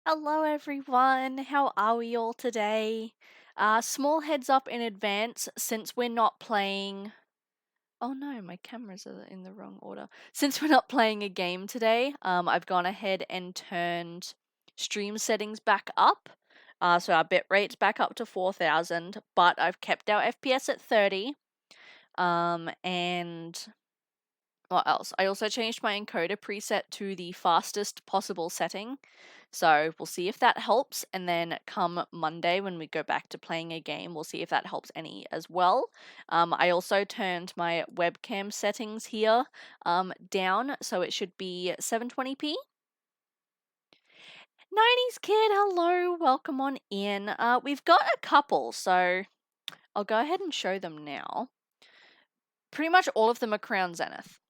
Hello everyone, how are we all today? Small heads up in advance, since we're not playing... Oh no, my cameras are in the wrong order. Since we're not playing a game today, I've gone ahead and turned stream settings back up. So our bitrate's back up to 4000, but I've kept our FPS at 30. And what else? I also changed my encoder preset to the fastest possible setting. So we'll see if that helps, and then come Monday when we go back to playing a game, we'll see if that helps any as well. I also turned my webcam settings here down, so it should be 720p. 90s Kid, hello, welcome on in. We've got a couple, so I'll go ahead and show them now. Pretty much all of them are Crown Zenith.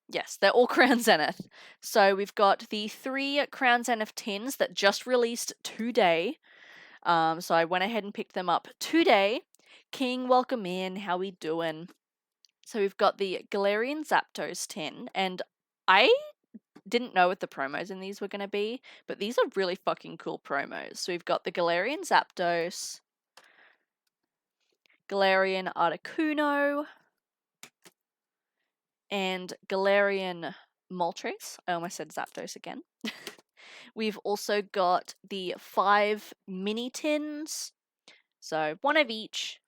Yes, they're all Crown Zenith. So we've got the 3 Crown Zenith tins that just released today. So I went ahead and picked them up today. King, welcome in. How we doing? So we've got the Galarian Zapdos tin, and I didn't know what the promos in these were going to be, but these are really fucking cool promos. So we've got the Galarian Zapdos, Galarian Articuno, and Galarian Moltres. I almost said Zapdos again. We've also got the 5 mini tins. So one of each,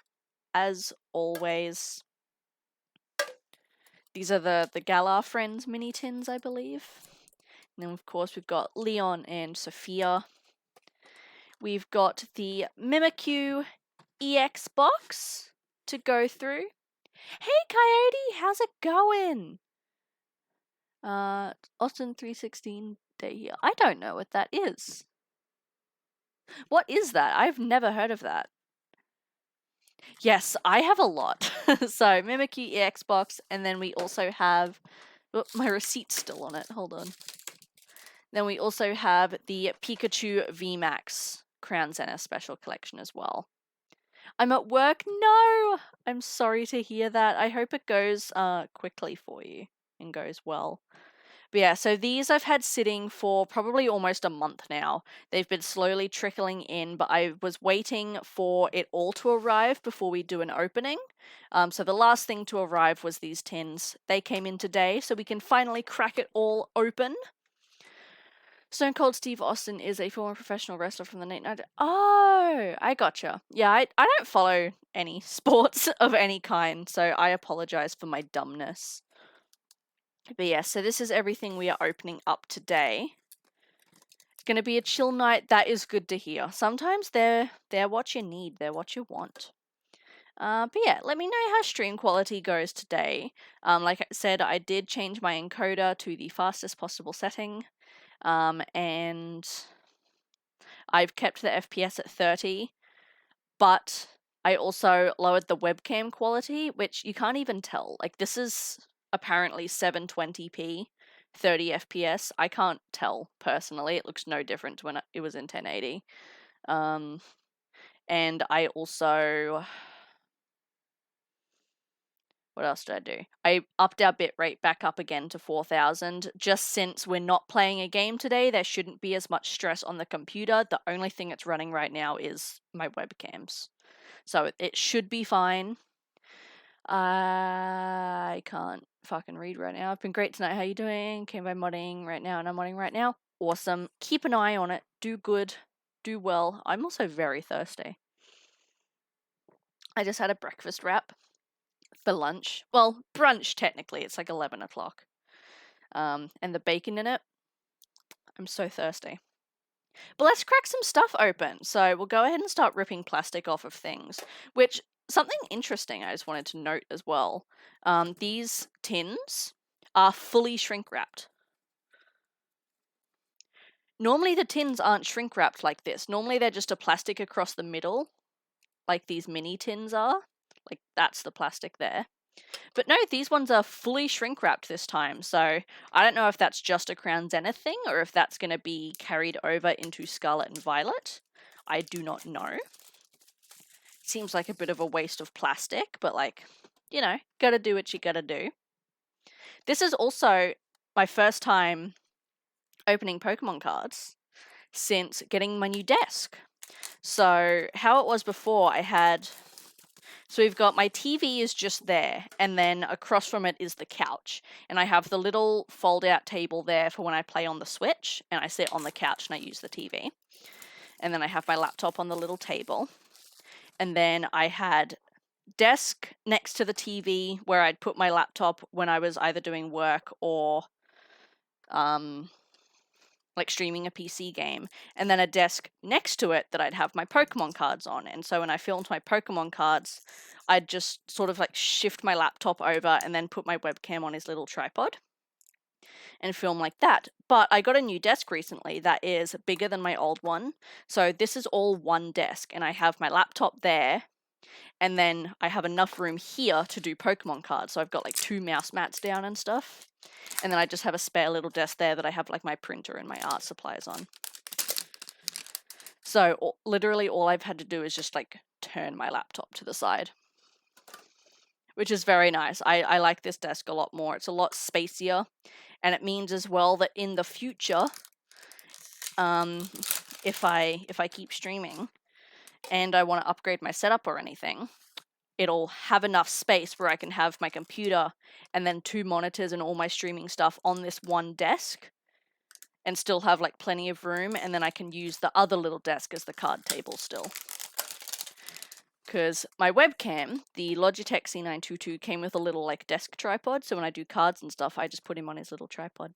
as always. These are the Galar Friends mini tins, I believe. And then, of course, we've got Leon and Sophia. We've got the Mimikyu EX box to go through. Hey, Coyote, how's it going? Austin 316 day here. I don't know what that is. What is that? I've never heard of that. Yes, I have a lot. So, Mimikyu EX box, and then we also have... Oh, my receipt's still on it. Hold on. Then we also have the Pikachu VMAX Crown Zenith Special Collection as well. I'm at work? No! I'm sorry to hear that. I hope it goes quickly for you and goes well. But yeah, so these I've had sitting for probably almost a month now. They've been slowly trickling in, but I was waiting for it all to arrive before we do an opening. So the last thing to arrive was these tins. They came in today, so we can finally crack it all open. Stone Cold Steve Austin is a former professional wrestler from the 1990s. Oh, I gotcha. Yeah, I don't follow any sports of any kind, so I apologize for my dumbness. But yeah, so this is everything we are opening up today. It's going to be a chill night. That is good to hear. Sometimes they're what you need. They're what you want. But yeah, let me know how stream quality goes today. Like I said, I did change my encoder to the fastest possible setting. And I've kept the FPS at 30, but I also lowered the webcam quality, which you can't even tell. Like, this is apparently 720p, 30 FPS. I can't tell, personally. It looks no different to when it was in 1080. And I also... What else did I do? I upped our bitrate back up again to 4000. Just since we're not playing a game today, there shouldn't be as much stress on the computer. The only thing it's running right now is my webcams. So it should be fine. I can't fucking read right now. I've been great tonight. How you doing? Came by modding right now and I'm modding right now. Awesome. Keep an eye on it. Do good. Do well. I'm also very thirsty. I just had a breakfast wrap for lunch. Well, brunch technically. It's like 11 o'clock. And the bacon in it. I'm so thirsty. But let's crack some stuff open. So we'll go ahead and start ripping plastic off of things. Which, something interesting I just wanted to note as well. These tins are fully shrink wrapped. Normally the tins aren't shrink wrapped like this. Normally they're just a plastic across the middle. Like these mini tins are. Like that's the plastic there. But no, these ones are fully shrink wrapped this time, so I don't know if that's just a Crown Zenith thing or if that's going to be carried over into Scarlet and Violet. I do not know. Seems like a bit of a waste of plastic, but like, you know, gotta do what you gotta do. This is also my first time opening Pokemon cards since getting my new desk. So how it was before, so we've got my TV is just there, and then across from it is the couch. And I have the little fold-out table there for when I play on the Switch, and I sit on the couch and I use the TV. And then I have my laptop on the little table. And then I had desk next to the TV where I'd put my laptop when I was either doing work or like streaming a PC game, and then a desk next to it that I'd have my Pokemon cards on. And so when I filmed my Pokemon cards, I'd just sort of like shift my laptop over and then put my webcam on his little tripod and film like that. But I got a new desk recently that is bigger than my old one. So this is all one desk, and I have my laptop there, and then I have enough room here to do Pokemon cards. So I've got like 2 mouse mats down and stuff. And then I just have a spare little desk there that I have like my printer and my art supplies on. So literally all I've had to do is just like turn my laptop to the side, which is very nice. I like this desk a lot more. It's a lot spacier, and it means as well that in the future, if I keep streaming and I want to upgrade my setup or anything, it'll have enough space where I can have my computer and then 2 monitors and all my streaming stuff on this one desk and still have like plenty of room, and then I can use the other little desk as the card table still. Because my webcam, the Logitech C922, came with a little like desk tripod, so when I do cards and stuff, I just put him on his little tripod.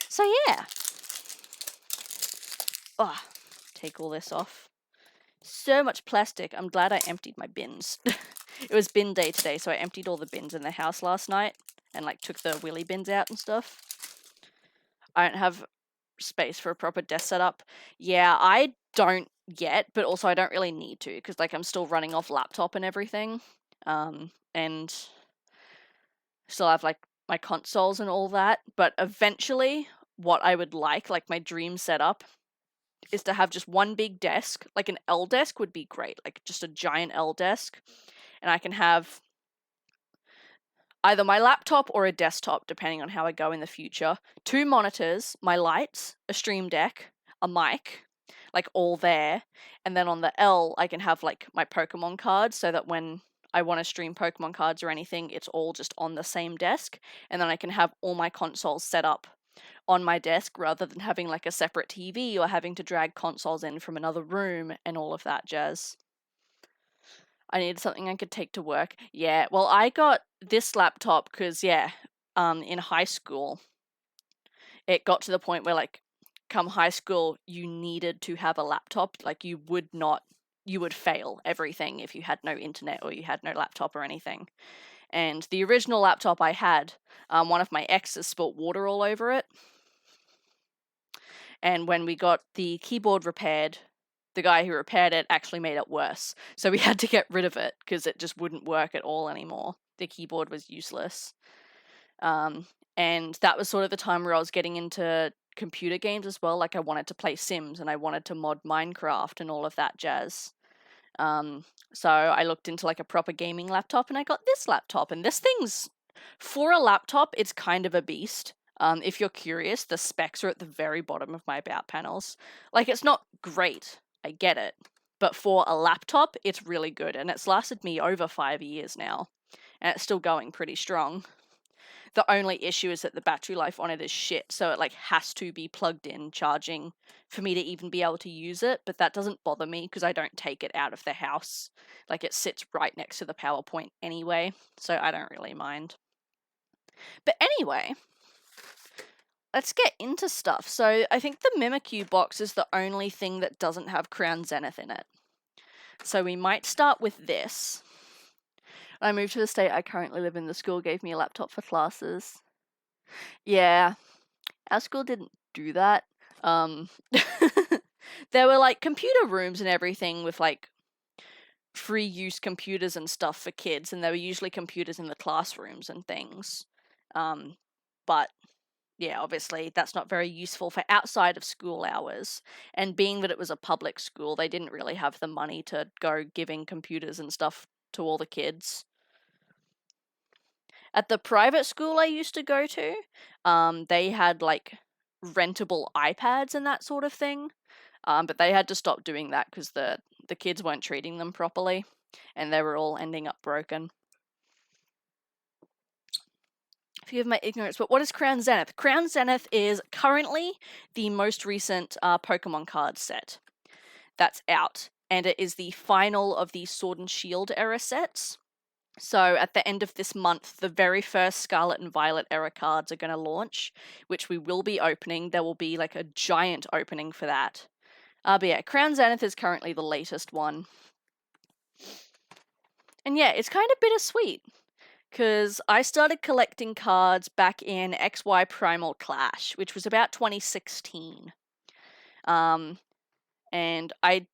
So yeah. Oh, take all this off. So much plastic. I'm glad I emptied my bins. It was bin day today, so I emptied all the bins in the house last night and like took the wheelie bins out and stuff. I don't have space for a proper desk setup. Yeah, I don't yet, but also I don't really need to because like I'm still running off laptop and everything, and still have like my consoles and all that. But eventually, what I would like my dream setup, is to have just one big desk. Like an L desk would be great, like just a giant L desk, and I can have either my laptop or a desktop, depending on how I go in the future, 2 monitors, my lights, a stream deck, a mic, like all there, and then on the L, I can have like my Pokemon cards, so that when I want to stream Pokemon cards or anything, it's all just on the same desk, and then I can have all my consoles set up on my desk rather than having like a separate TV or having to drag consoles in from another room and all of that jazz. I needed something I could take to work. Yeah, well, I got this laptop because, in high school, it got to the point where, like, come high school, you needed to have a laptop. Like, you would fail everything if you had no internet or you had no laptop or anything. And the original laptop I had, one of my exes spilt water all over it. And when we got the keyboard repaired, the guy who repaired it actually made it worse. So we had to get rid of it because it just wouldn't work at all anymore. The keyboard was useless. And that was sort of the time where I was getting into computer games as well. Like I wanted to play Sims and I wanted to mod Minecraft and all of that jazz. So I looked into like a proper gaming laptop and I got this laptop. And this thing's, for a laptop, it's kind of a beast. If you're curious, the specs are at the very bottom of my about panels. Like, it's not great, I get it, but for a laptop, it's really good, and it's lasted me over 5 years now, and it's still going pretty strong. The only issue is that the battery life on it is shit, so it like has to be plugged in, charging, for me to even be able to use it, but that doesn't bother me because I don't take it out of the house. Like, it sits right next to the power point anyway, so I don't really mind. But anyway, let's get into stuff. So I think the Mimikyu box is the only thing that doesn't have Crown Zenith in it. So we might start with this. When I moved to the state I currently live in, the school gave me a laptop for classes. Yeah, our school didn't do that. There were like computer rooms and everything with like free use computers and stuff for kids, and there were usually computers in the classrooms and things. But yeah, obviously that's not very useful for outside of school hours. And being that it was a public school, they didn't really have the money to go giving computers and stuff to all the kids. At the private school I used to go to, they had like rentable iPads and that sort of thing. But they had to stop doing that because the kids weren't treating them properly, and they were all ending up broken. Forgive my ignorance, but what is Crown Zenith? Crown Zenith is currently the most recent Pokemon card set that's out, and it is the final of the Sword and Shield era sets. So at the end of this month, the very first Scarlet and Violet era cards are going to launch, which we will be opening. There will be like a giant opening for that. But yeah, Crown Zenith is currently the latest one. And yeah, it's kind of bittersweet, because I started collecting cards back in XY Primal Clash, which was about 2016. And I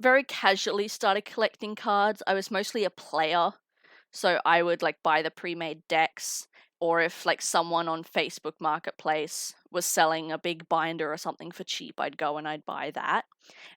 very casually started collecting cards. I was mostly a player, so I would like buy the pre-made decks, or if like someone on Facebook Marketplace was selling a big binder or something for cheap, I'd go and I'd buy that.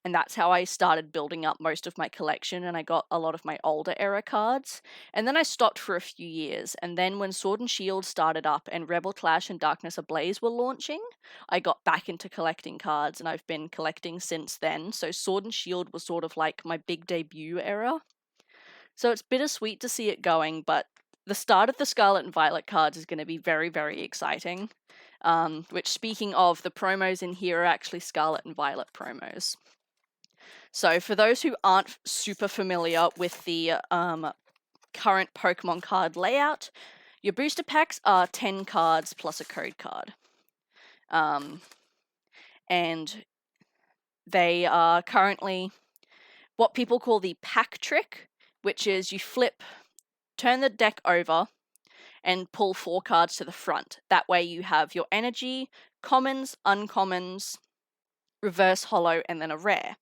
And that's how I started building up most of my collection, and I got a lot of my older era cards. And then I stopped for a few years, and then when Sword and Shield started up and Rebel Clash and Darkness Ablaze were launching, I got back into collecting cards, and I've been collecting since then. So Sword and Shield was sort of like my big debut era. So it's bittersweet to see it going, but the start of the Scarlet and Violet cards is going to be very, very exciting. Which, speaking of, the promos in here are actually Scarlet and Violet promos. So for those who aren't super familiar with the current Pokemon card layout, your booster packs are 10 cards plus a code card. And they are currently what people call the pack trick, which is you turn the deck over and pull 4 cards to the front. That way you have your energy, commons, uncommons, reverse holo, and then a rare.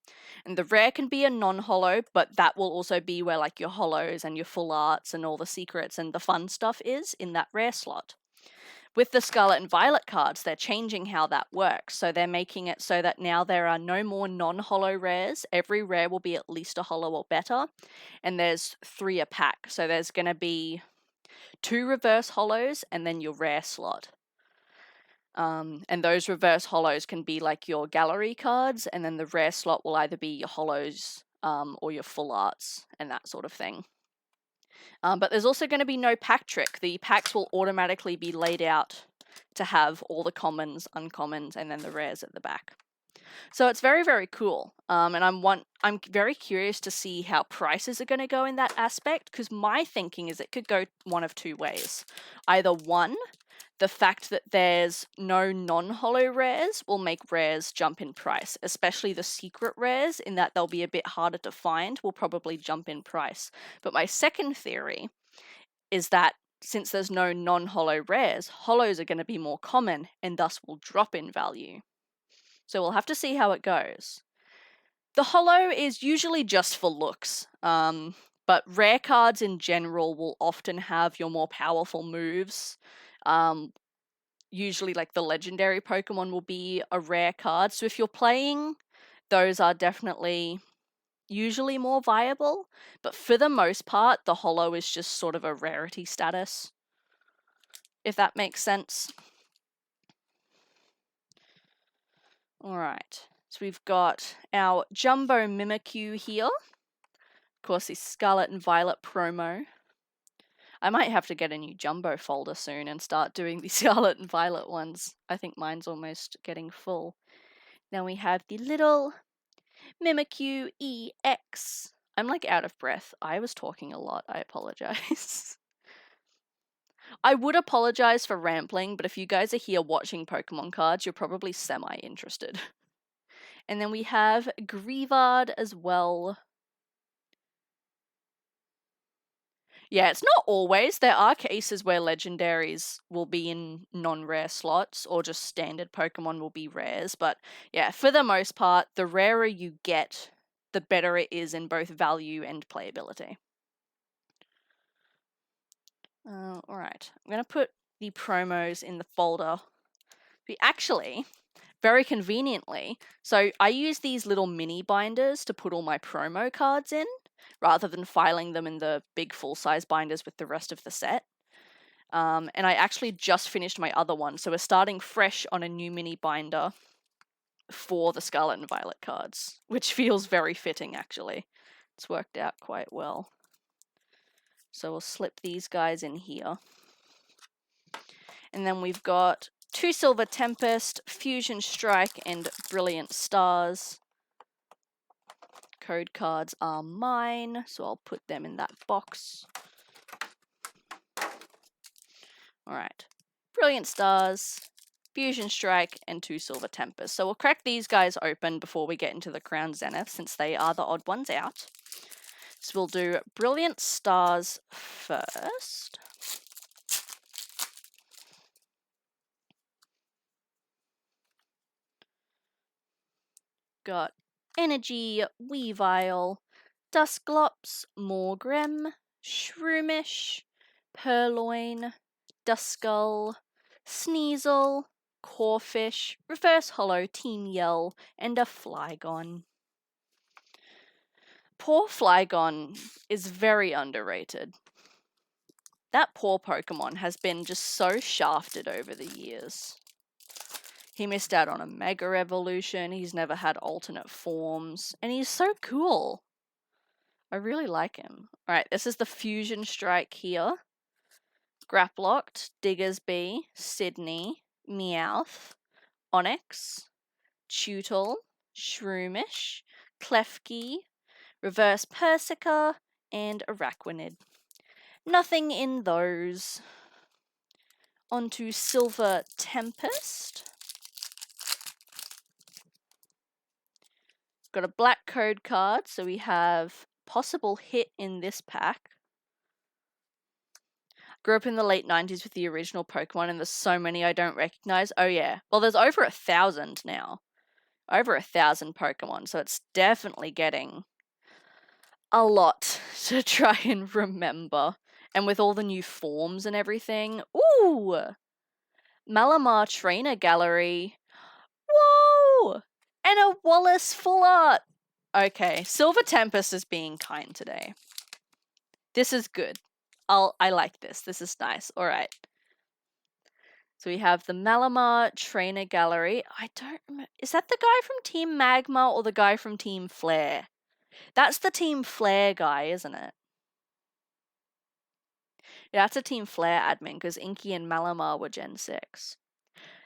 And the rare can be a non-holo, but that will also be where like your holos and your full arts and all the secrets and the fun stuff is in that rare slot. With the Scarlet and Violet cards, they're changing how that works. So they're making it so that now there are no more non-holo rares. Every rare will be at least a holo or better. And there's 3 a pack. So there's going to be 2 reverse holos and then your rare slot. And those reverse holos can be like your gallery cards, and then the rare slot will either be your holos or your full arts and that sort of thing. But there's also going to be no pack trick. The packs will automatically be laid out to have all the commons, uncommons, and then the rares at the back. So it's very, very cool. And I'm very curious to see how prices are going to go in that aspect, because my thinking is it could go one of 2 ways. Either one, the fact that there's no non-holo rares will make rares jump in price, especially the secret rares, in that they'll be a bit harder to find, will probably jump in price. But my second theory is that since there's no non-holo rares, holos are going to be more common and thus will drop in value. So we'll have to see how it goes. The holo is usually just for looks, but rare cards in general will often have your more powerful moves. Usually like the legendary Pokemon will be a rare card. So if you're playing, those are definitely usually more viable. But for the most part, the holo is just sort of a rarity status, if that makes sense. Alright, so we've got our Jumbo Mimikyu here. Of course, the Scarlet and Violet promo. I might have to get a new Jumbo folder soon and start doing the Scarlet and Violet ones. I think mine's almost getting full. Then we have the little Mimikyu EX. I'm like out of breath. I was talking a lot. I apologize. I would apologize for rambling, but if you guys are here watching Pokemon cards, you're probably semi-interested. And then we have Greavard as well. Yeah, it's not always. There are cases where legendaries will be in non-rare slots, or just standard Pokemon will be rares. But yeah, for the most part, the rarer you get, the better it is in both value and playability. Alright, I'm going to put the promos in the folder. Actually, very conveniently, so I use these little mini binders to put all my promo cards in, rather than filing them in the big full-size binders with the rest of the set. And I actually just finished my other one, so we're starting fresh on a new mini binder for the Scarlet and Violet cards, which feels very fitting, actually. It's worked out quite well. So we'll slip these guys in here. And then we've got 2 Silver Tempest, Fusion Strike, and Brilliant Stars. Code cards are mine, so I'll put them in that box. Alright. Brilliant Stars, Fusion Strike, and 2 Silver Tempest. So we'll crack these guys open before we get into the Crown Zenith, since they are the odd ones out. So we'll do Brilliant Stars first. Got Energy, Weavile, Dusclops, Morgrem, Shroomish, Purloin, Duskull, Sneasel, Corfish, Reverse Hollow, Team Yell, and a Flygon. Poor Flygon is very underrated. That poor Pokemon has been just so shafted over the years. He missed out on a Mega Evolution, he's never had alternate forms, and he's so cool. I really like him. Alright, this is the Fusion Strike here. Graplocked, Diggersby, Sydney, Meowth, Onix, Tootle, Shroomish, Klefki, Reverse Persica, and Araquanid. Nothing in those. Onto Silver Tempest. Got a black code card, so we have possible hit in this pack. Grew up in the late 90s with the original Pokemon, and there's so many I don't recognize. Oh yeah, well there's over 1,000 now. Over 1,000 Pokemon, so it's definitely getting a lot to try and remember. And with all the new forms and everything. Ooh! Malamar Trainer Gallery. Whoa! And a Wallace Full Art. Okay, Silver Tempest is being kind today. This is good. I like this. This is nice. All right. So we have the Malamar Trainer Gallery. I don't remember. Is that the guy from Team Magma or the guy from Team Flare? That's the Team Flare guy, isn't it? Yeah, that's a Team Flare admin because Inky and Malamar were Gen 6.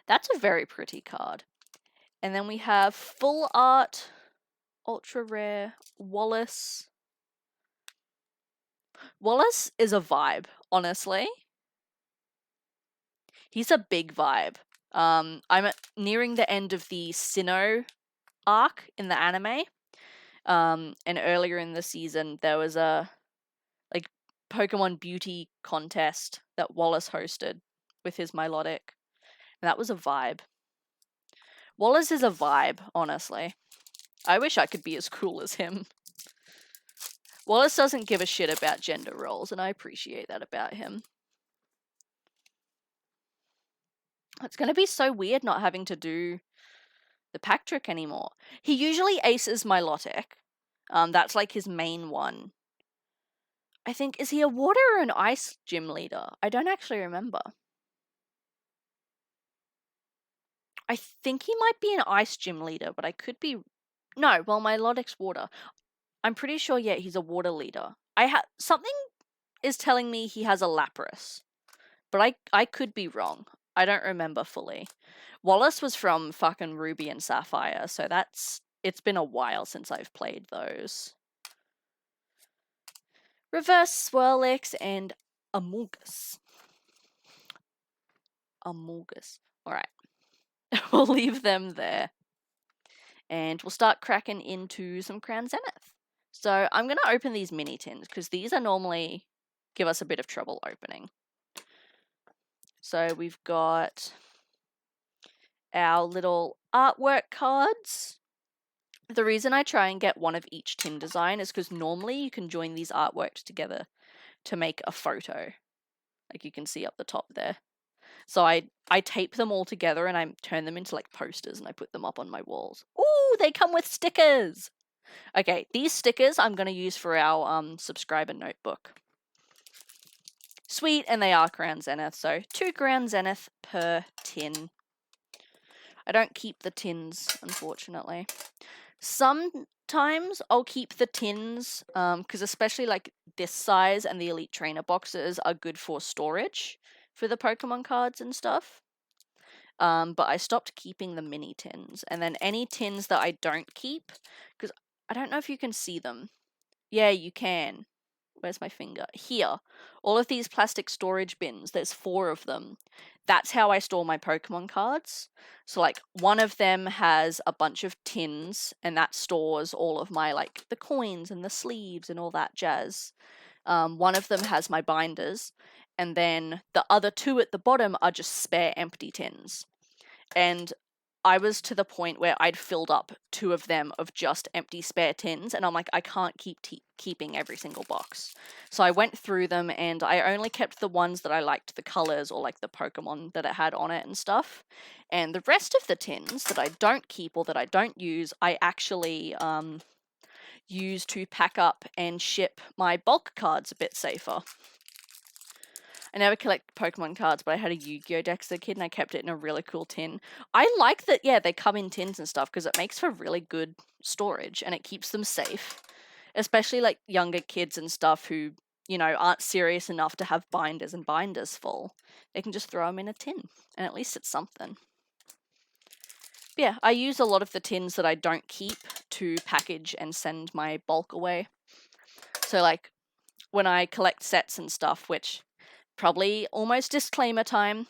That's a very pretty card. And then we have Full Art, Ultra Rare, Wallace. Wallace is a vibe, honestly. He's a big vibe. I'm nearing the end of the Sinnoh arc in the anime. And earlier in the season, there was a Pokemon beauty contest that Wallace hosted with his Milotic. And that was a vibe. Wallace is a vibe, honestly. I wish I could be as cool as him. Wallace doesn't give a shit about gender roles, and I appreciate that about him. It's going to be so weird not having to do the pack trick anymore. He usually aces Milotic. That's like his main one. I think, is he a water or an ice gym leader? I don't actually remember. I think he might be an ice gym leader, but I could be... No, well, Milotic's water. I'm pretty sure, yeah, he's a water leader. Something is telling me he has a Lapras, but I could be wrong. I don't remember fully. Wallace was from fucking Ruby and Sapphire, so it's been a while since I've played those. Reverse Swirlix and Amogus. Alright. We'll leave them there. And we'll start cracking into some Crown Zenith. So I'm going to open these mini tins, because these are normally give us a bit of trouble opening. So we've got our little artwork cards. The reason I try and get one of each tin design is because normally you can join these artworks together to make a photo. Like you can see up the top there. So I tape them all together and I turn them into like posters and I put them up on my walls. Ooh, they come with stickers! Okay, these stickers I'm going to use for our subscriber notebook. sweet, and they are Crown Zenith, so 2 Crown Zenith per tin. I don't keep the tins, unfortunately. Sometimes I'll keep the tins, because especially like this size and the Elite Trainer boxes are good for storage for the Pokemon cards and stuff. But I stopped keeping the mini tins. And then any tins that I don't keep, because I don't know if you can see them. Yeah, you can. Where's my finger? Here. All of these plastic storage bins, there's 4 of them. That's how I store my Pokemon cards. So, like, one of them has a bunch of tins, and that stores all of my, like, the coins and the sleeves and all that jazz. One of them has my binders, and then the other 2 at the bottom are just spare empty tins. And I was to the point where I'd filled up 2 of them of just empty spare tins, and I'm like, I can't keep keeping every single box. So I went through them, and I only kept the ones that I liked the colors or like the Pokemon that it had on it and stuff. And the rest of the tins that I don't keep or that I don't use, I actually use to pack up and ship my bulk cards a bit safer. I never collect Pokemon cards, but I had a Yu-Gi-Oh deck as a kid, and I kept it in a really cool tin. I like that, yeah, they come in tins and stuff, because it makes for really good storage, and it keeps them safe. Especially, like, younger kids and stuff who, you know, aren't serious enough to have binders and binders full. They can just throw them in a tin, and at least it's something. But yeah, I use a lot of the tins that I don't keep to package and send my bulk away. So, like, when I collect sets and stuff, which... probably almost disclaimer time.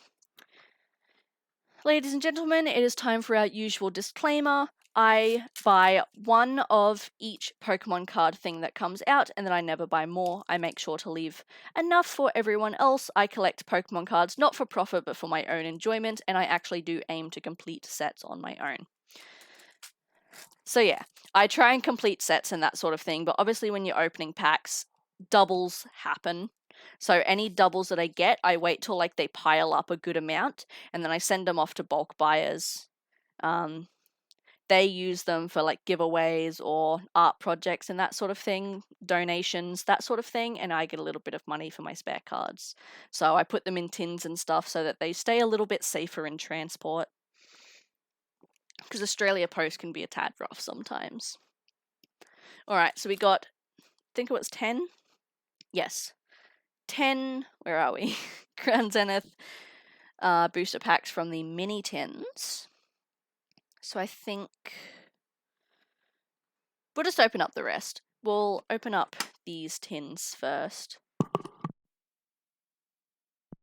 Ladies and gentlemen, it is time for our usual disclaimer. I buy 1 of each Pokemon card thing that comes out, and then I never buy more. I make sure to leave enough for everyone else. I collect Pokemon cards not for profit, but for my own enjoyment, and I actually do aim to complete sets on my own. So yeah, I try and complete sets and that sort of thing, but obviously when you're opening packs, doubles happen. So any doubles that I get, I wait till like they pile up a good amount, and then I send them off to bulk buyers. They use them for like giveaways or art projects and that sort of thing, donations, that sort of thing, and I get a little bit of money for my spare cards. So I put them in tins and stuff so that they stay a little bit safer in transport. Because Australia Post can be a tad rough sometimes. Alright, so we got, I think it was 10? Yes. 10, where are we? Crown Zenith booster packs from the mini tins. So I think we'll just open up the rest. We'll open up these tins first.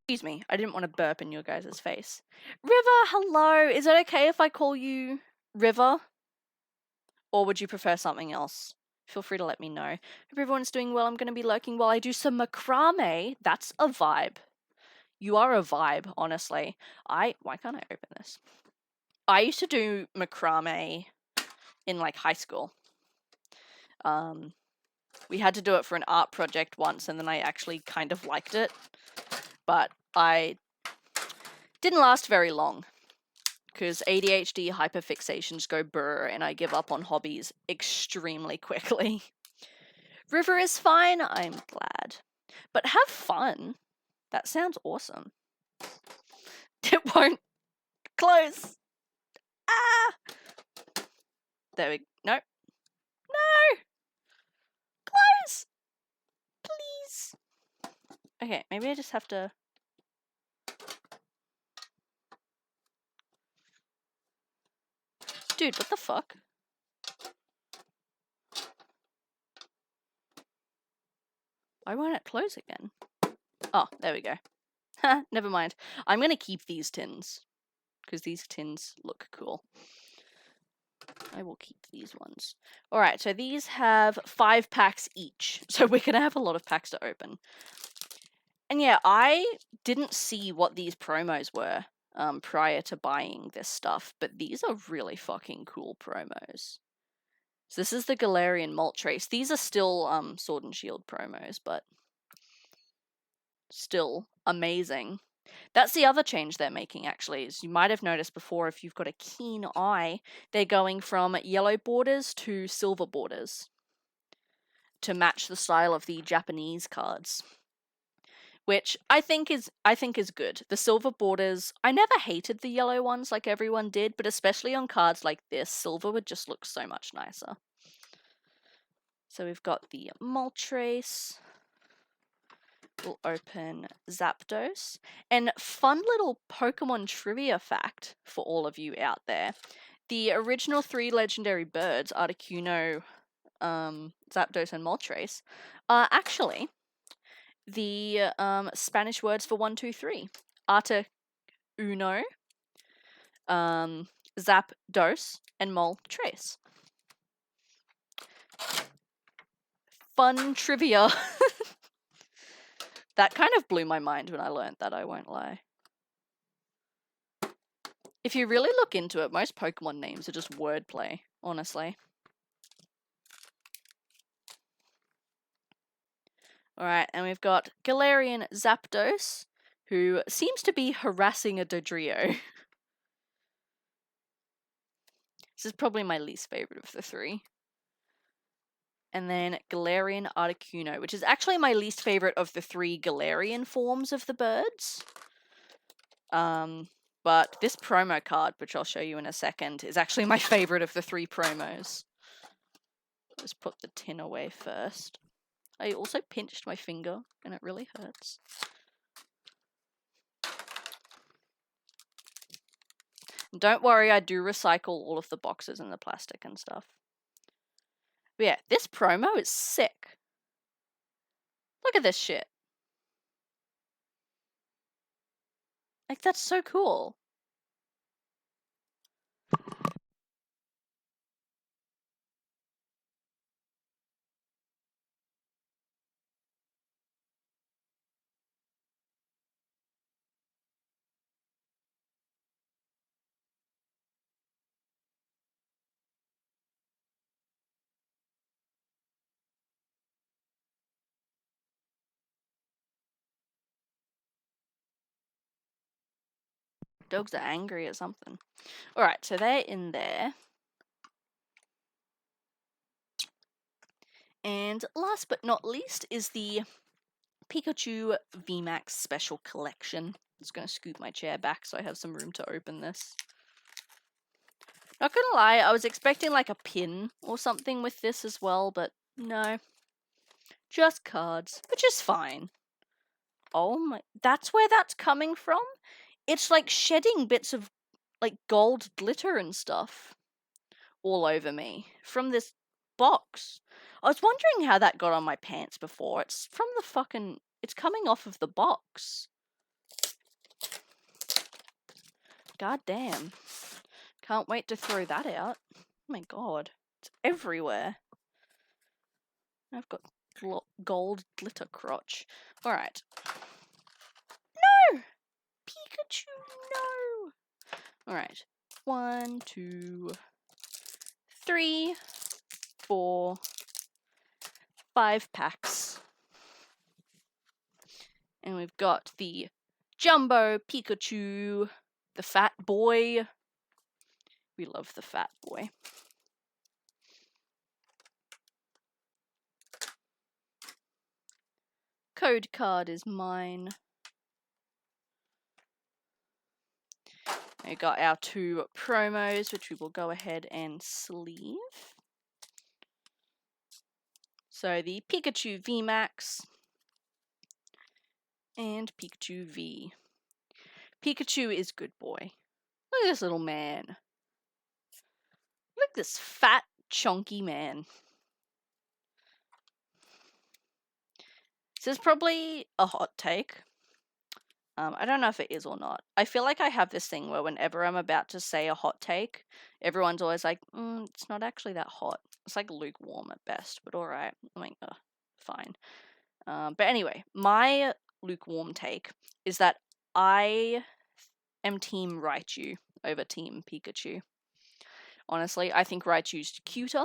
Excuse me, I didn't want to burp in your guys' face. River, hello! Is it okay if I call you River? Or would you prefer something else? Feel free to let me know. Hope everyone's doing well. I'm going to be lurking while I do some macrame. That's a vibe. You are a vibe, honestly. Why can't I open this? I used to do macrame in like high school. We had to do it for an art project once, and then I actually kind of liked it. But I didn't last very long, because ADHD hyperfixations go brr, and I give up on hobbies extremely quickly. River is fine, I'm glad. But have fun. That sounds awesome. It won't close. Ah! There we go. No. No! Close! Please. Okay, maybe I just have to... Dude, what the fuck? Why won't it close again? Oh, there we go. Ha, never mind. I'm gonna keep these tins, because these tins look cool. I will keep these ones. Alright, so these have 5 packs each, so we're gonna have a lot of packs to open. And yeah, I didn't see what these promos were prior to buying this stuff, but these are really fucking cool promos. So this is the Galarian Moltres. These are still Sword and Shield promos, but still amazing. That's the other change they're making, actually, is you might have noticed before, if you've got a keen eye, they're going from yellow borders to silver borders to match the style of the Japanese cards, which I think is good. The silver borders, I never hated the yellow ones like everyone did, but especially on cards like this, silver would just look so much nicer. So we've got the Moltres. We'll open Zapdos. And fun little Pokemon trivia fact for all of you out there. The original 3 legendary birds, Articuno, Zapdos, and Moltres, are actually the Spanish words for 1, 2, 3. Arte uno, Zapdos, and Moltres. Fun trivia. That kind of blew my mind when I learned that, I won't lie. If you really look into it, most Pokemon names are just wordplay, honestly. Alright, and we've got Galarian Zapdos, who seems to be harassing a Dodrio. This is probably my least favorite of the 3. And then Galarian Articuno, which is actually my least favorite of the 3 Galarian forms of the birds. But this promo card, which I'll show you in a second, is actually my favorite of the 3 promos. Let's put the tin away first. I also pinched my finger, and it really hurts. Don't worry, I do recycle all of the boxes and the plastic and stuff. But yeah, this promo is sick. Look at this shit. Like, that's so cool. Dogs are angry at something. Alright, so they're in there. And last but not least is the Pikachu VMAX Special Collection. I'm just going to scoot my chair back so I have some room to open this. Not gonna lie, I was expecting like a pin or something with this as well, but no. Just cards, which is fine. Oh my, that's where that's coming from? It's like shedding bits of like gold glitter and stuff all over me from this box. I was wondering how that got on my pants before. It's from the fucking, it's coming off of the box. God damn. Can't wait to throw that out. Oh my god. It's everywhere. I've got gold glitter crotch. Alright. No! Pikachu, no! Alright. 1, 2, 3, 4, 5 packs. And we've got the Jumbo Pikachu, the fat boy. We love the fat boy. Code card is mine. We got our 2 promos, which we will go ahead and sleeve. So the Pikachu VMAX and Pikachu V. Pikachu is good boy. Look at this little man. Look at this fat, chunky man. This is probably a hot take. I don't know if it is or not. I feel like I have this thing where whenever I'm about to say a hot take, everyone's always like, it's not actually that hot. It's like lukewarm at best, but alright. I mean, fine. But anyway, my lukewarm take is that I am Team Raichu over Team Pikachu. Honestly, I think Raichu's cuter.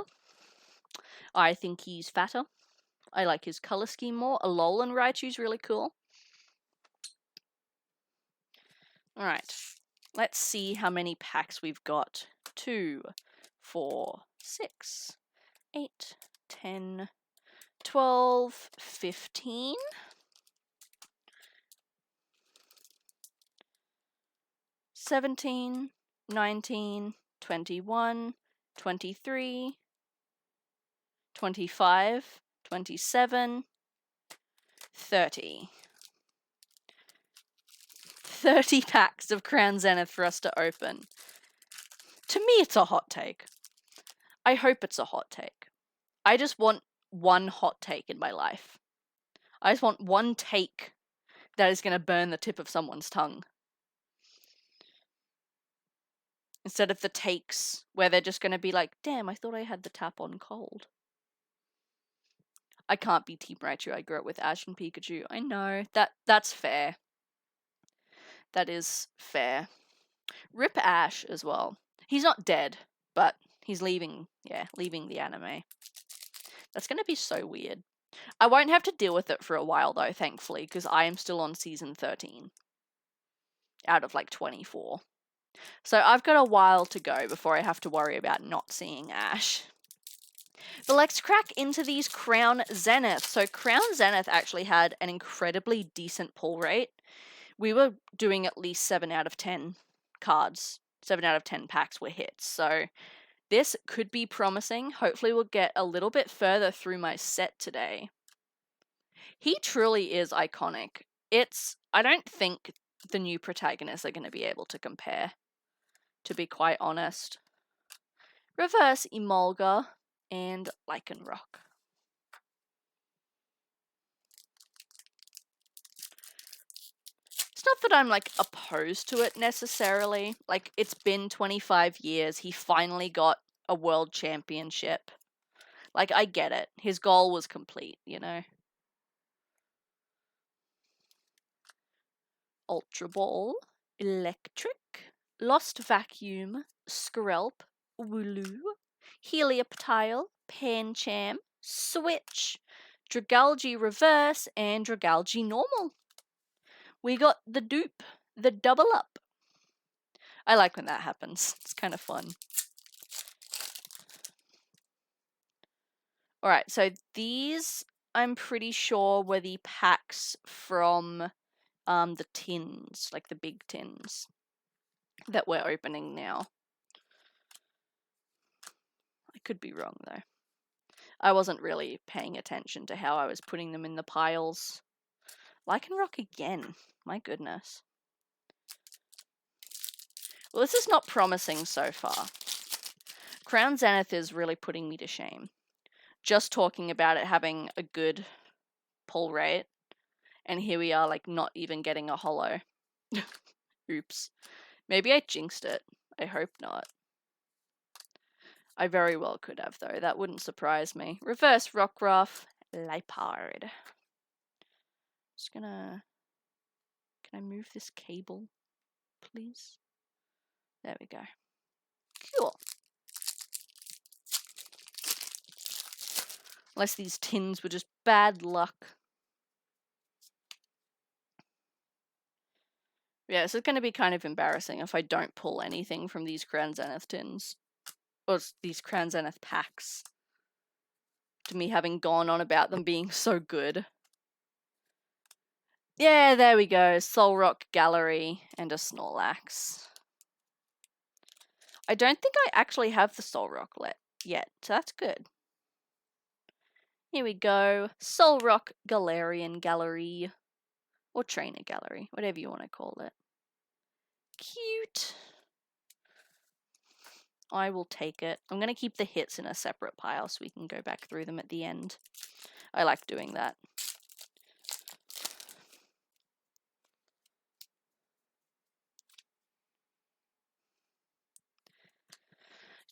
I think he's fatter. I like his color scheme more. Alolan Raichu's really cool. Alright, let's see how many packs we've got. 2, 4, 6, 8, 10, 12, 15. 17, 19, 21, 23, 25, 27, 30. 30 packs of Crown Zenith for us to open. To me, it's a hot take. I hope it's a hot take. I just want one hot take in my life. I just want one take that is going to burn the tip of someone's tongue. Instead of the takes where they're just going to be like, damn, I thought I had the tap on cold. I can't be Team Raichu. I grew up with Ash and Pikachu. I know. That's fair. That is fair. Rip Ash as well. He's not dead, but he's leaving the anime. That's going to be so weird. I won't have to deal with it for a while though, thankfully, because I am still on season 13 out of like 24. So I've got a while to go before I have to worry about not seeing Ash. But let's crack into these Crown Zenith. So Crown Zenith actually had an incredibly decent pull rate. We were doing at least 7 out of 10 cards. 7 out of 10 packs were hits. So this could be promising. Hopefully we'll get a little bit further through my set today. He truly is iconic. I don't think the new protagonists are going to be able to compare, to be quite honest. Reverse Emolga and Lycanroc. It's not that I'm like opposed to it necessarily. Like, it's been 25 years. He finally got a world championship. Like, I get it. His goal was complete, you know? Ultra Ball, Electric, Lost Vacuum, Skrelp, Wooloo, Helioptile, Pancham, Switch, Dragalge Reverse, and Dragalge Normal. We got the dupe, the double up. I like when that happens. It's kind of fun. Alright, so these, I'm pretty sure, were the packs from the tins, like the big tins that we're opening now. I could be wrong though. I wasn't really paying attention to how I was putting them in the piles. Lycanroc again. My goodness. Well, this is not promising so far. Crown Zenith is really putting me to shame. Just talking about it having a good pull rate, and here we are, like, not even getting a holo. Oops. Maybe I jinxed it. I hope not. I very well could have, though. That wouldn't surprise me. Reverse Rockruff, Liepard. Just gonna... Can I move this cable, please? There we go. Cool. Unless these tins were just bad luck. Yeah, this is going to be kind of embarrassing if I don't pull anything from these Crown Zenith tins. Or these Crown Zenith packs. To me having gone on about them being so good. Yeah, there we go. Solrock Gallery and a Snorlax. I don't think I actually have the Solrock yet, so that's good. Here we go. Solrock Galarian Gallery. Or Trainer Gallery, whatever you want to call it. Cute. I will take it. I'm going to keep the hits in a separate pile so we can go back through them at the end. I like doing that.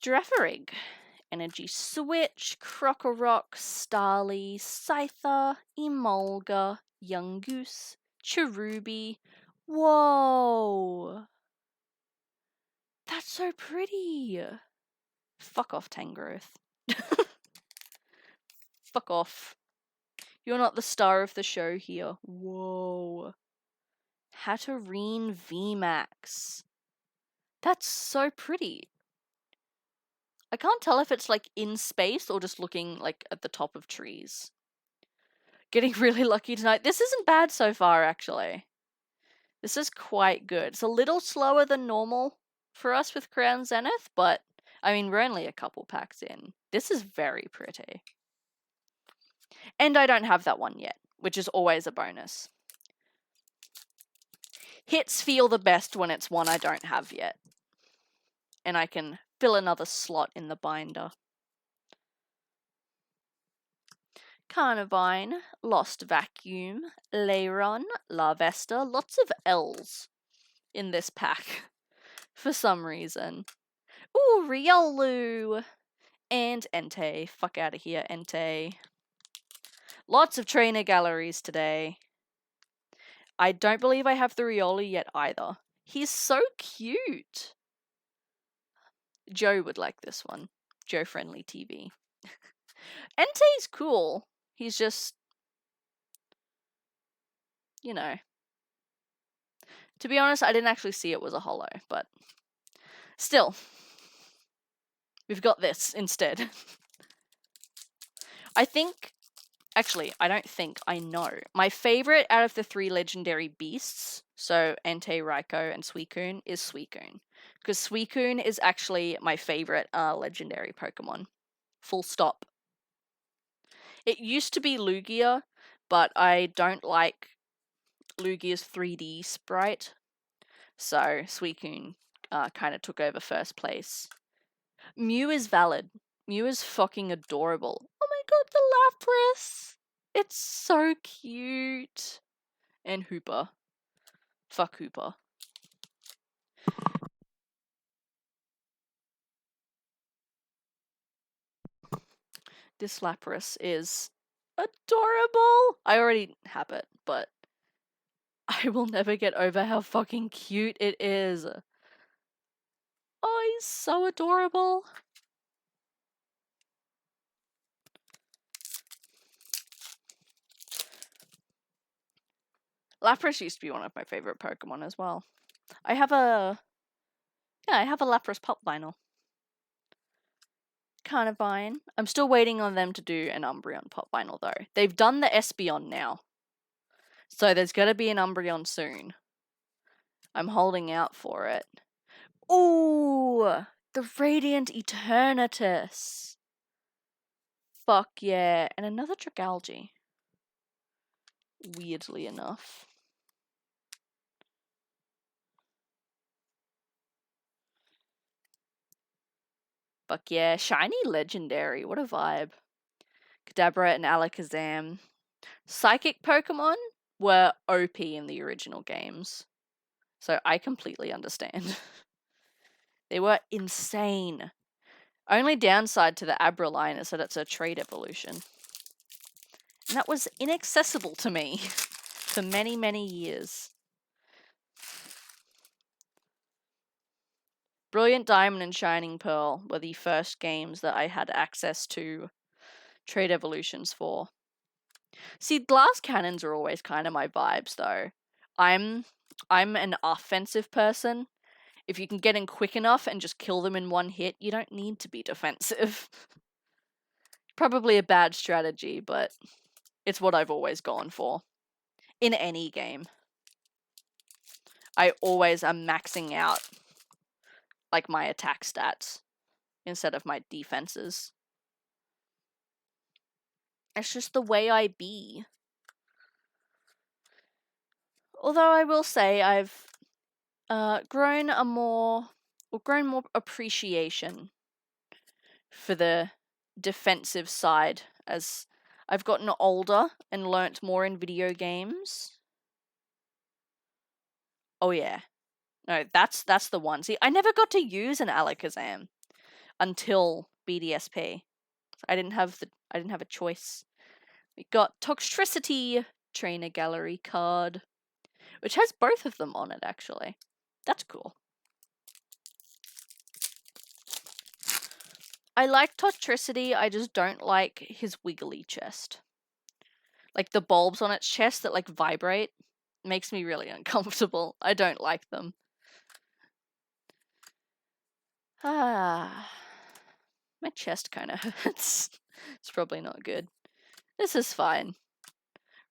Girafarig, Energy Switch, Crocorock, Starly, Scyther, Emolga, Yungoos, Cherubi. Whoa! That's so pretty! Fuck off, Tangrowth. Fuck off. You're not the star of the show here. Whoa. Hatterene VMAX. That's so pretty. I can't tell if it's like in space or just looking like at the top of trees. Getting really lucky tonight. This isn't bad so far, actually. This is quite good. It's a little slower than normal for us with Crown Zenith, but I mean, we're only a couple packs in. This is very pretty. And I don't have that one yet, which is always a bonus. Hits feel the best when it's one I don't have yet. And I can fill another slot in the binder. Carnivine, Lost Vacuum, Leiron, Larvesta, lots of L's in this pack for some reason. Ooh, Riolu! And Entei. Fuck out of here, Entei. Lots of trainer galleries today. I don't believe I have the Riolu yet either. He's so cute. Joe would like this one. Joe Friendly TV. Entei's cool. He's just, you know. To be honest, I didn't actually see it was a holo, but still. We've got this instead. I think, actually, I don't think, I know. My favorite out of the 3 legendary beasts, so Entei, Raikou, and Suicune, is Suicune. Because Suicune is actually my favorite legendary Pokemon. Full stop. It used to be Lugia, but I don't like Lugia's 3D sprite. So Suicune kind of took over first place. Mew is valid. Mew is fucking adorable. Oh my god, the Lapras! It's so cute. And Hooper. Fuck Hooper. This Lapras is adorable. I already have it, but I will never get over how fucking cute it is. Oh, he's so adorable. Lapras used to be one of my favorite Pokemon as well. I have a Lapras pop vinyl. Carnivine. I'm still waiting on them to do an Umbreon pop vinyl though. They've done the Espeon now. So there's gotta be an Umbreon soon. I'm holding out for it. Ooh! The Radiant Eternatus! Fuck yeah. And another Dragalge. Weirdly enough. Fuck yeah. Shiny Legendary. What a vibe. Kadabra and Alakazam. Psychic Pokemon were OP in the original games. So I completely understand. They were insane. Only downside to the Abra line is that it's a trait evolution. And that was inaccessible to me for many, many years. Brilliant Diamond and Shining Pearl were the first games that I had access to trait evolutions for. See, glass cannons are always kind of my vibes though. I'm an offensive person. If you can get in quick enough and just kill them in one hit, you don't need to be defensive. Probably a bad strategy, but it's what I've always gone for. In any game. I always am maxing out like my attack stats instead of my defenses. It's just the way I be. Although I will say I've grown more appreciation for the defensive side as I've gotten older and learnt more in video games. Oh yeah. No, that's the one. See, I never got to use an Alakazam until BDSP. I didn't have a choice. We got Toxtricity Trainer Gallery card, which has both of them on it actually. That's cool. I like Toxtricity, I just don't like his wiggly chest. Like the bulbs on its chest that like vibrate makes me really uncomfortable. I don't like them. Ah, my chest kind of hurts. It's probably not good. This is fine.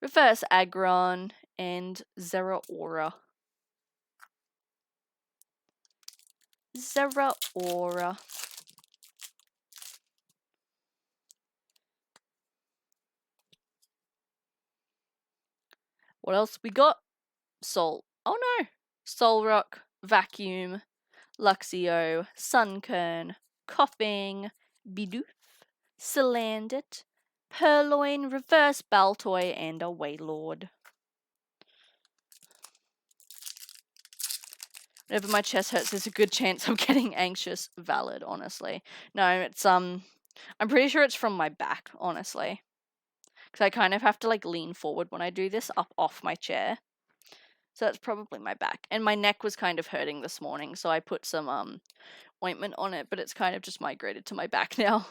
Reverse Aggron and Zeraora. Zeraora. What else we got? Soul. Oh no! Solrock, Vacuum, Luxio, Sunkern, Coughing, Bidoof, Salandit, Purloin, Reverse Baltoy, and a Waylord. Whenever my chest hurts, there's a good chance I'm getting anxious. Valid, honestly. No, it's I'm pretty sure it's from my back, honestly. Because I kind of have to like lean forward when I do this, up off my chair. So that's probably my back. And my neck was kind of hurting this morning, so I put some ointment on it, but it's kind of just migrated to my back now.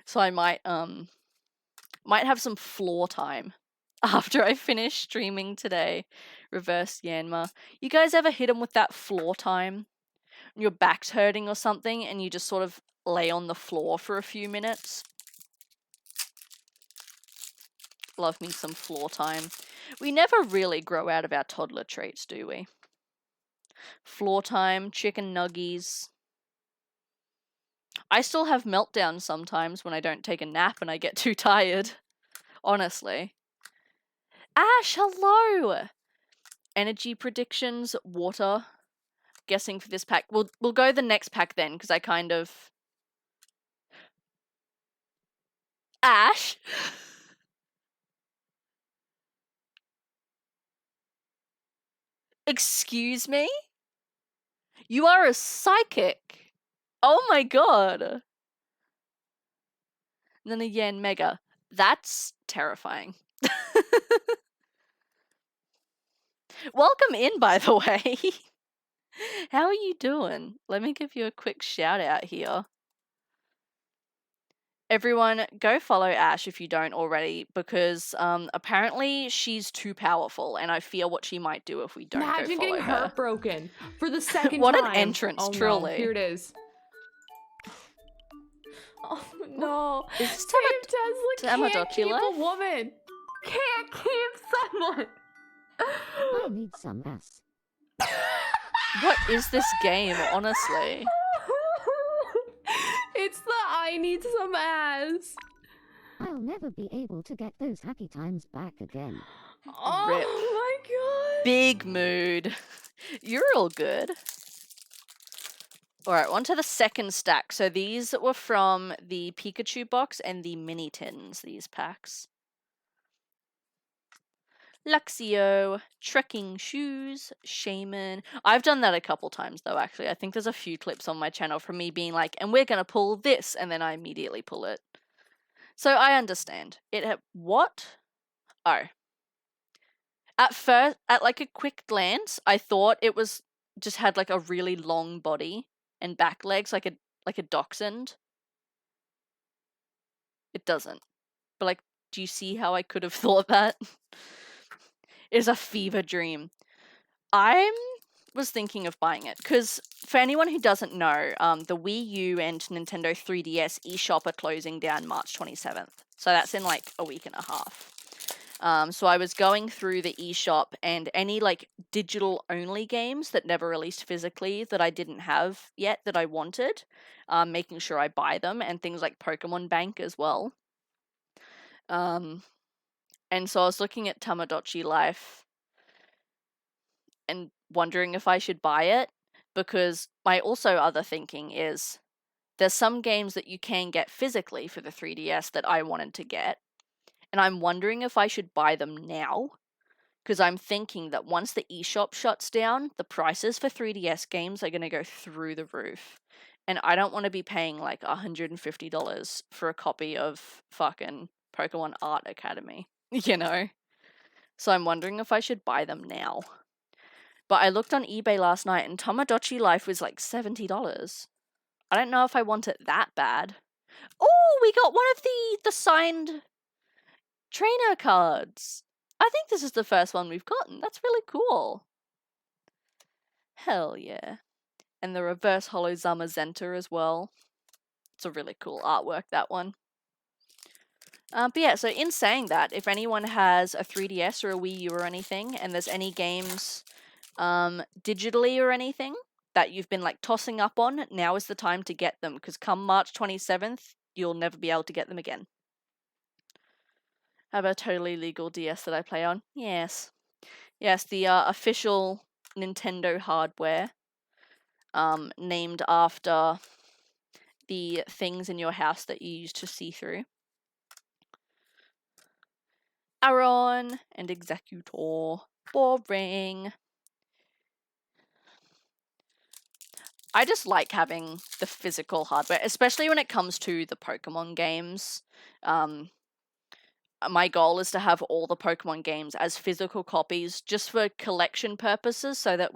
So I might have some floor time after I finish streaming today. Reverse Yanma. You guys ever hit him with that floor time? Your back's hurting or something and you just sort of lay on the floor for a few minutes? Love me some floor time. We never really grow out of our toddler traits, do we? Floor time, chicken nuggies. I still have meltdowns sometimes when I don't take a nap and I get too tired. Honestly. Ash, hello! Energy predictions, water. Guessing for this pack. We'll go the next pack then, because I kind of... Ash? Excuse me? You are a psychic. Oh my god. And then a Yen Mega. That's terrifying. Welcome in, by the way. How are you doing? Let me give you a quick shout out here. Everyone, go follow Ash if you don't already, because apparently she's too powerful, and I fear what she might do if we don't go follow her. Imagine getting heartbroken for the second what time. What an entrance, oh, truly. No. Here it is. Oh no. Is this Tesla can't Tamagotchi keep life? a woman. Can't keep someone. I need some ass. What is this game, honestly? It's the I need some ass. I'll never be able to get those happy times back again. Oh Rip. my god. Big mood. You're all good. Alright, on to the second stack. So these were from the Pikachu box and the mini tins, these packs. Luxio, Trekking Shoes, Shaman. I've done that a couple times though, actually. I think there's a few clips on my channel from me being like, and we're gonna pull this, and then I immediately pull it. So I understand. What? Oh. At first, at like a quick glance, I thought it was just had like a really long body and back legs, like a dachshund. It doesn't. But like, do you see how I could have thought that? It is a fever dream. I was thinking of buying it because for anyone who doesn't know, the Wii U and Nintendo 3DS eShop are closing down March 27th. So that's in like a week and a half. So I was going through the eShop and any like digital only games that never released physically that I didn't have yet that I wanted, making sure I buy them, and things like Pokemon Bank as well. And so I was looking at Tamagotchi Life and wondering if I should buy it, because my also other thinking is there's some games that you can get physically for the 3DS that I wanted to get, and I'm wondering if I should buy them now, because I'm thinking that once the eShop shuts down, the prices for 3DS games are going to go through the roof, and I don't want to be paying like $150 for a copy of fucking Pokemon Art Academy, you know? So I'm wondering if I should buy them now. But I looked on eBay last night and Tamagotchi Life was like $70. I don't know if I want it that bad. Oh, we got one of the signed trainer cards. I think this is the first one we've gotten. That's really cool. Hell yeah. And the reverse holo Zamazenta as well. It's a really cool artwork, that one. But yeah, so in saying that, if anyone has a 3DS or a Wii U or anything, and there's any games digitally or anything that you've been like tossing up on, now is the time to get them, because come March 27th, you'll never be able to get them again. Have a totally legal DS that I play on? Yes. Yes, the official Nintendo hardware, named after the things in your house that you use to see through. Aaron and Executor. Boring. I just like having the physical hardware, especially when it comes to the Pokemon games. My goal is to have all the Pokemon games as physical copies just for collection purposes, so that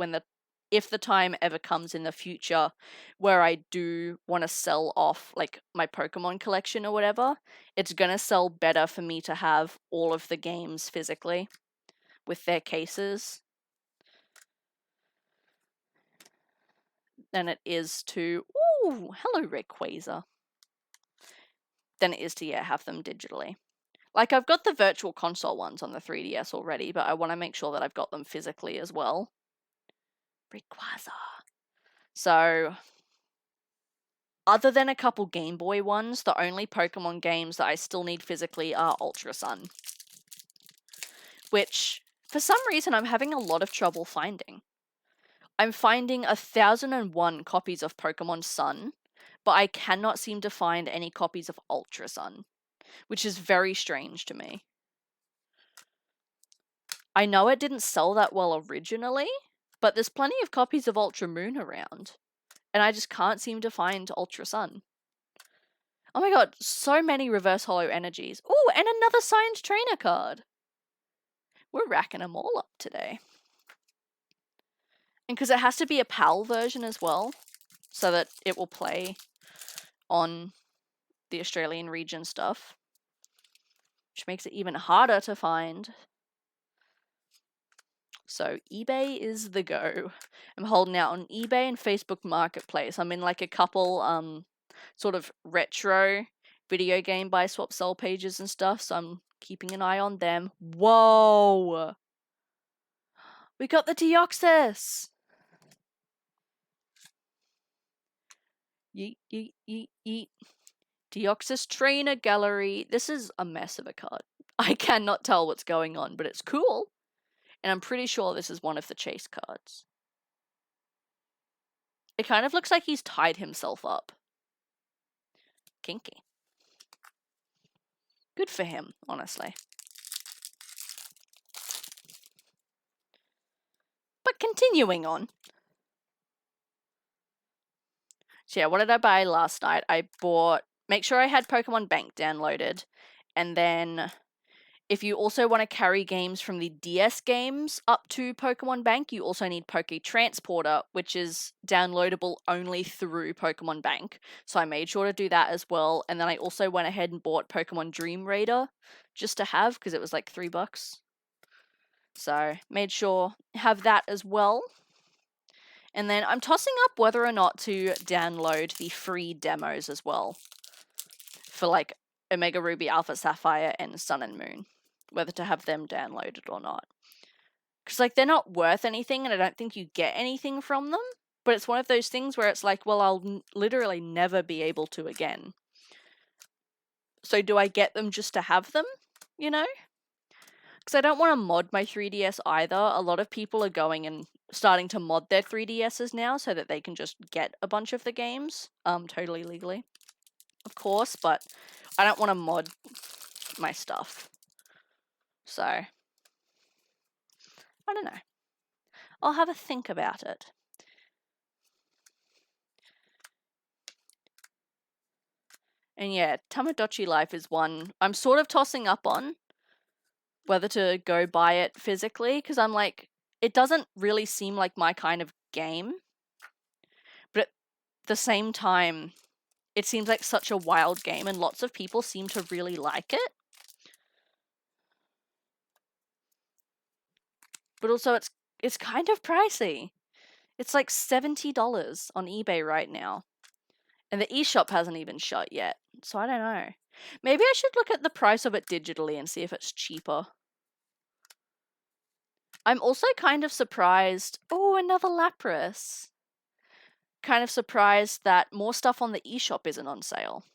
if the time ever comes in the future where I do want to sell off like my Pokemon collection or whatever, it's going to sell better for me to have all of the games physically with their cases than it is to, ooh, hello Rayquaza, than it is to, yeah, have them digitally. Like, I've got the Virtual Console ones on the 3DS already, but I want to make sure that I've got them physically as well. Rayquaza. So, other than a couple Game Boy ones, the only Pokemon games that I still need physically are Ultra Sun. Which, for some reason, I'm having a lot of trouble finding. I'm finding 1,001 copies of Pokemon Sun, but I cannot seem to find any copies of Ultra Sun, which is very strange to me. I know it didn't sell that well originally, but there's plenty of copies of Ultra Moon around, and I just can't seem to find Ultra Sun. Oh my god, so many Reverse Holo Energies. Oh, and another signed trainer card. We're racking them all up today. And because it has to be a PAL version as well, so that it will play on the Australian region stuff, which makes it even harder to find. So eBay is the go. I'm holding out on eBay and Facebook Marketplace. I'm in like a couple sort of retro video game buy swap sell pages and stuff, so I'm keeping an eye on them. Whoa! We got the Deoxys! Yeet, yeet, yeet, yeet. Deoxys Trainer Gallery. This is a mess of a card. I cannot tell what's going on, but it's cool. And I'm pretty sure this is one of the chase cards. It kind of looks like he's tied himself up. Kinky. Good for him, honestly. But continuing on. So yeah, what did I buy last night? I bought... Make sure I had Pokemon Bank downloaded. And then... If you also want to carry games from the DS games up to Pokemon Bank, you also need Poke Transporter, which is downloadable only through Pokemon Bank. So I made sure to do that as well. And then I also went ahead and bought Pokemon Dream Raider just to have, because it was like $3. So made sure have that as well. And then I'm tossing up whether or not to download the free demos as well for like Omega Ruby, Alpha Sapphire, and Sun and Moon. Whether to have them downloaded or not. Because, like, they're not worth anything, and I don't think you get anything from them. But it's one of those things where it's like, well, I'll literally never be able to again. So do I get them just to have them? You know? Because I don't want to mod my 3DS either. A lot of people are going and starting to mod their 3DSs now so that they can just get a bunch of the games. Totally legally. Of course, but I don't want to mod my stuff. So, I don't know. I'll have a think about it. And yeah, Tamagotchi Life is one I'm sort of tossing up on whether to go buy it physically, because I'm like, it doesn't really seem like my kind of game. But at the same time, it seems like such a wild game, and lots of people seem to really like it. But also, it's kind of pricey. It's like $70 on eBay right now. And the eShop hasn't even shut yet. So I don't know. Maybe I should look at the price of it digitally and see if it's cheaper. I'm also kind of surprised. Oh, another Lapras. kind of surprised that more stuff on the eShop isn't on sale.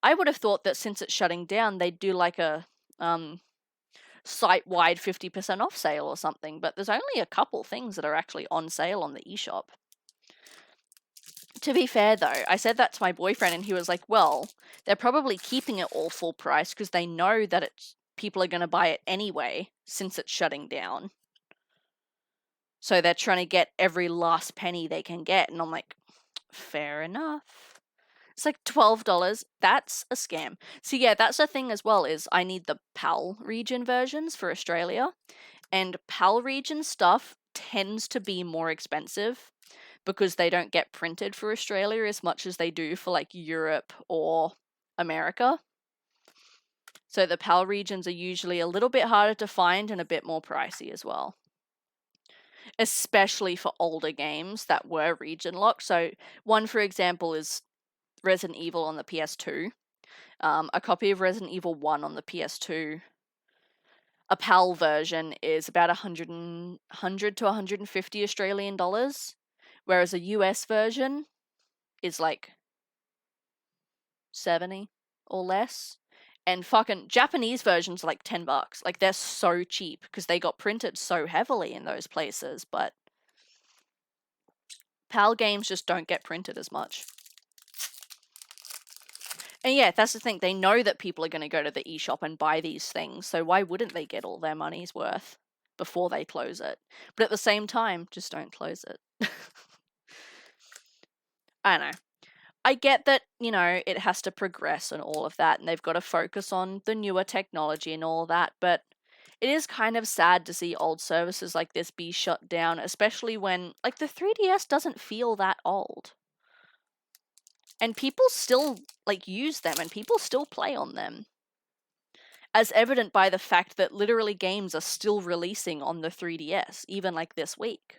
I would have thought that since it's shutting down, they'd do like a site-wide 50% off sale or something, but there's only a couple things that are actually on sale on the eShop. To be fair, though, I said that to my boyfriend, and he was like, well, they're probably keeping it all full price because they know that people are going to buy it anyway since it's shutting down. So they're trying to get every last penny they can get. And I'm like, fair enough. It's like $12. That's a scam. So yeah, that's the thing as well, is I need the PAL region versions for Australia. And PAL region stuff tends to be more expensive because they don't get printed for Australia as much as they do for like Europe or America. So the PAL regions are usually a little bit harder to find and a bit more pricey as well. Especially for older games that were region locked. So one, for example, is Resident Evil on the PS2. A copy of Resident Evil 1 on the PS2. A PAL version is about 100 to 150 Australian dollars, whereas a US version is like 70 or less. And fucking Japanese versions are like $10. Like, they're so cheap because they got printed so heavily in those places, but PAL games just don't get printed as much. And yeah, that's the thing. They know that people are going to go to the eShop and buy these things, so why wouldn't they get all their money's worth before they close it? But at the same time, just don't close it. I don't know. I get that, you know, it has to progress and all of that, and they've got to focus on the newer technology and all that, but it is kind of sad to see old services like this be shut down, especially when, like, the 3DS doesn't feel that old. And people still, like, use them, and people still play on them. As evident by the fact that literally games are still releasing on the 3DS, even, like, this week.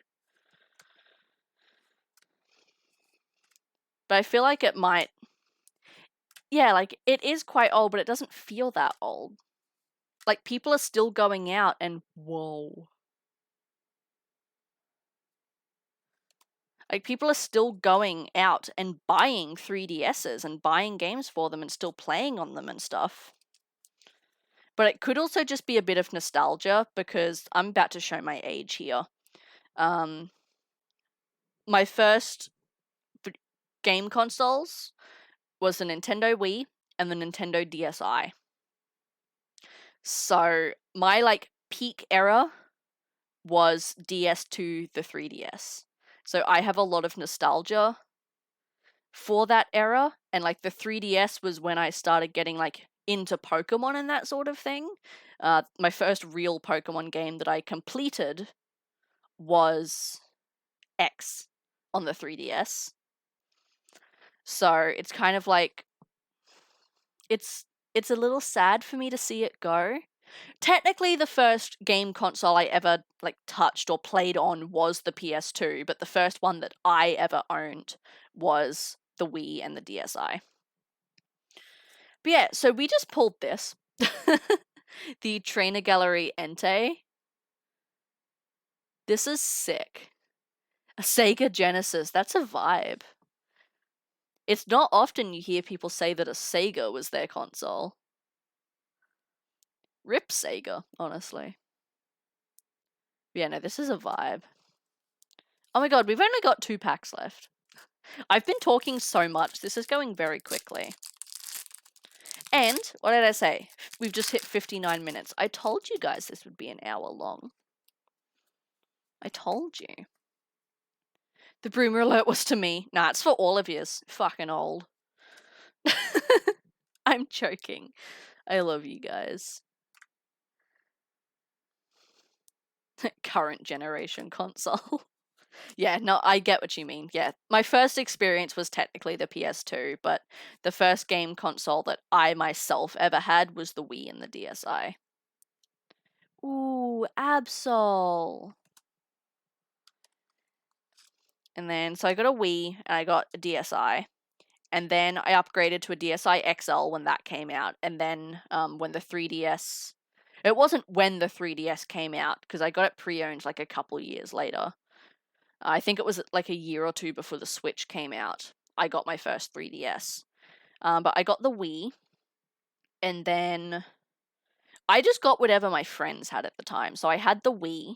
But I feel like it might... Yeah, like, it is quite old, but it doesn't feel that old. Like, people are still going out and... Whoa. Like, people are still going out and buying 3DSs and buying games for them and still playing on them and stuff. But it could also just be a bit of nostalgia, because I'm about to show my age here. My first game consoles was the Nintendo Wii and the Nintendo DSi. So my, like, peak era was DS to the 3DS. So I have a lot of nostalgia for that era, and, like, the 3DS was when I started getting, like, into Pokemon and that sort of thing. My first real Pokemon game that I completed was X on the 3DS. So it's kind of like, it's a little sad for me to see it go. Technically, the first game console I ever, like, touched or played on was the PS2, but the first one that I ever owned was the Wii and the DSi. But yeah, so we just pulled this. The Trainer Gallery Entei. This is sick. A Sega Genesis, that's a vibe. It's not often you hear people say that a Sega was their console. Rip Sega, honestly. Yeah, no, this is a vibe. Oh my god, we've only got 2 packs left. I've been talking so much, this is going very quickly. And, what did I say? We've just hit 59 minutes. I told you guys this would be an hour long. I told you. The Broomer Alert was to me. Nah, it's for all of yous. Fucking old. I'm joking. I love you guys. Current generation console. Yeah, no, I get what you mean. Yeah, my first experience was technically the PS2, but the first game console that I myself ever had was the Wii and the DSi. Ooh, Absol. And then, so I got a Wii and I got a DSi. And then I upgraded to a DSi XL when that came out. And then when the 3DS... It wasn't when the 3DS came out, because I got it pre-owned like a couple years later. I think it was like a year or two before the Switch came out. I got my first 3DS. But I got the Wii, and then I just got whatever my friends had at the time. So I had the Wii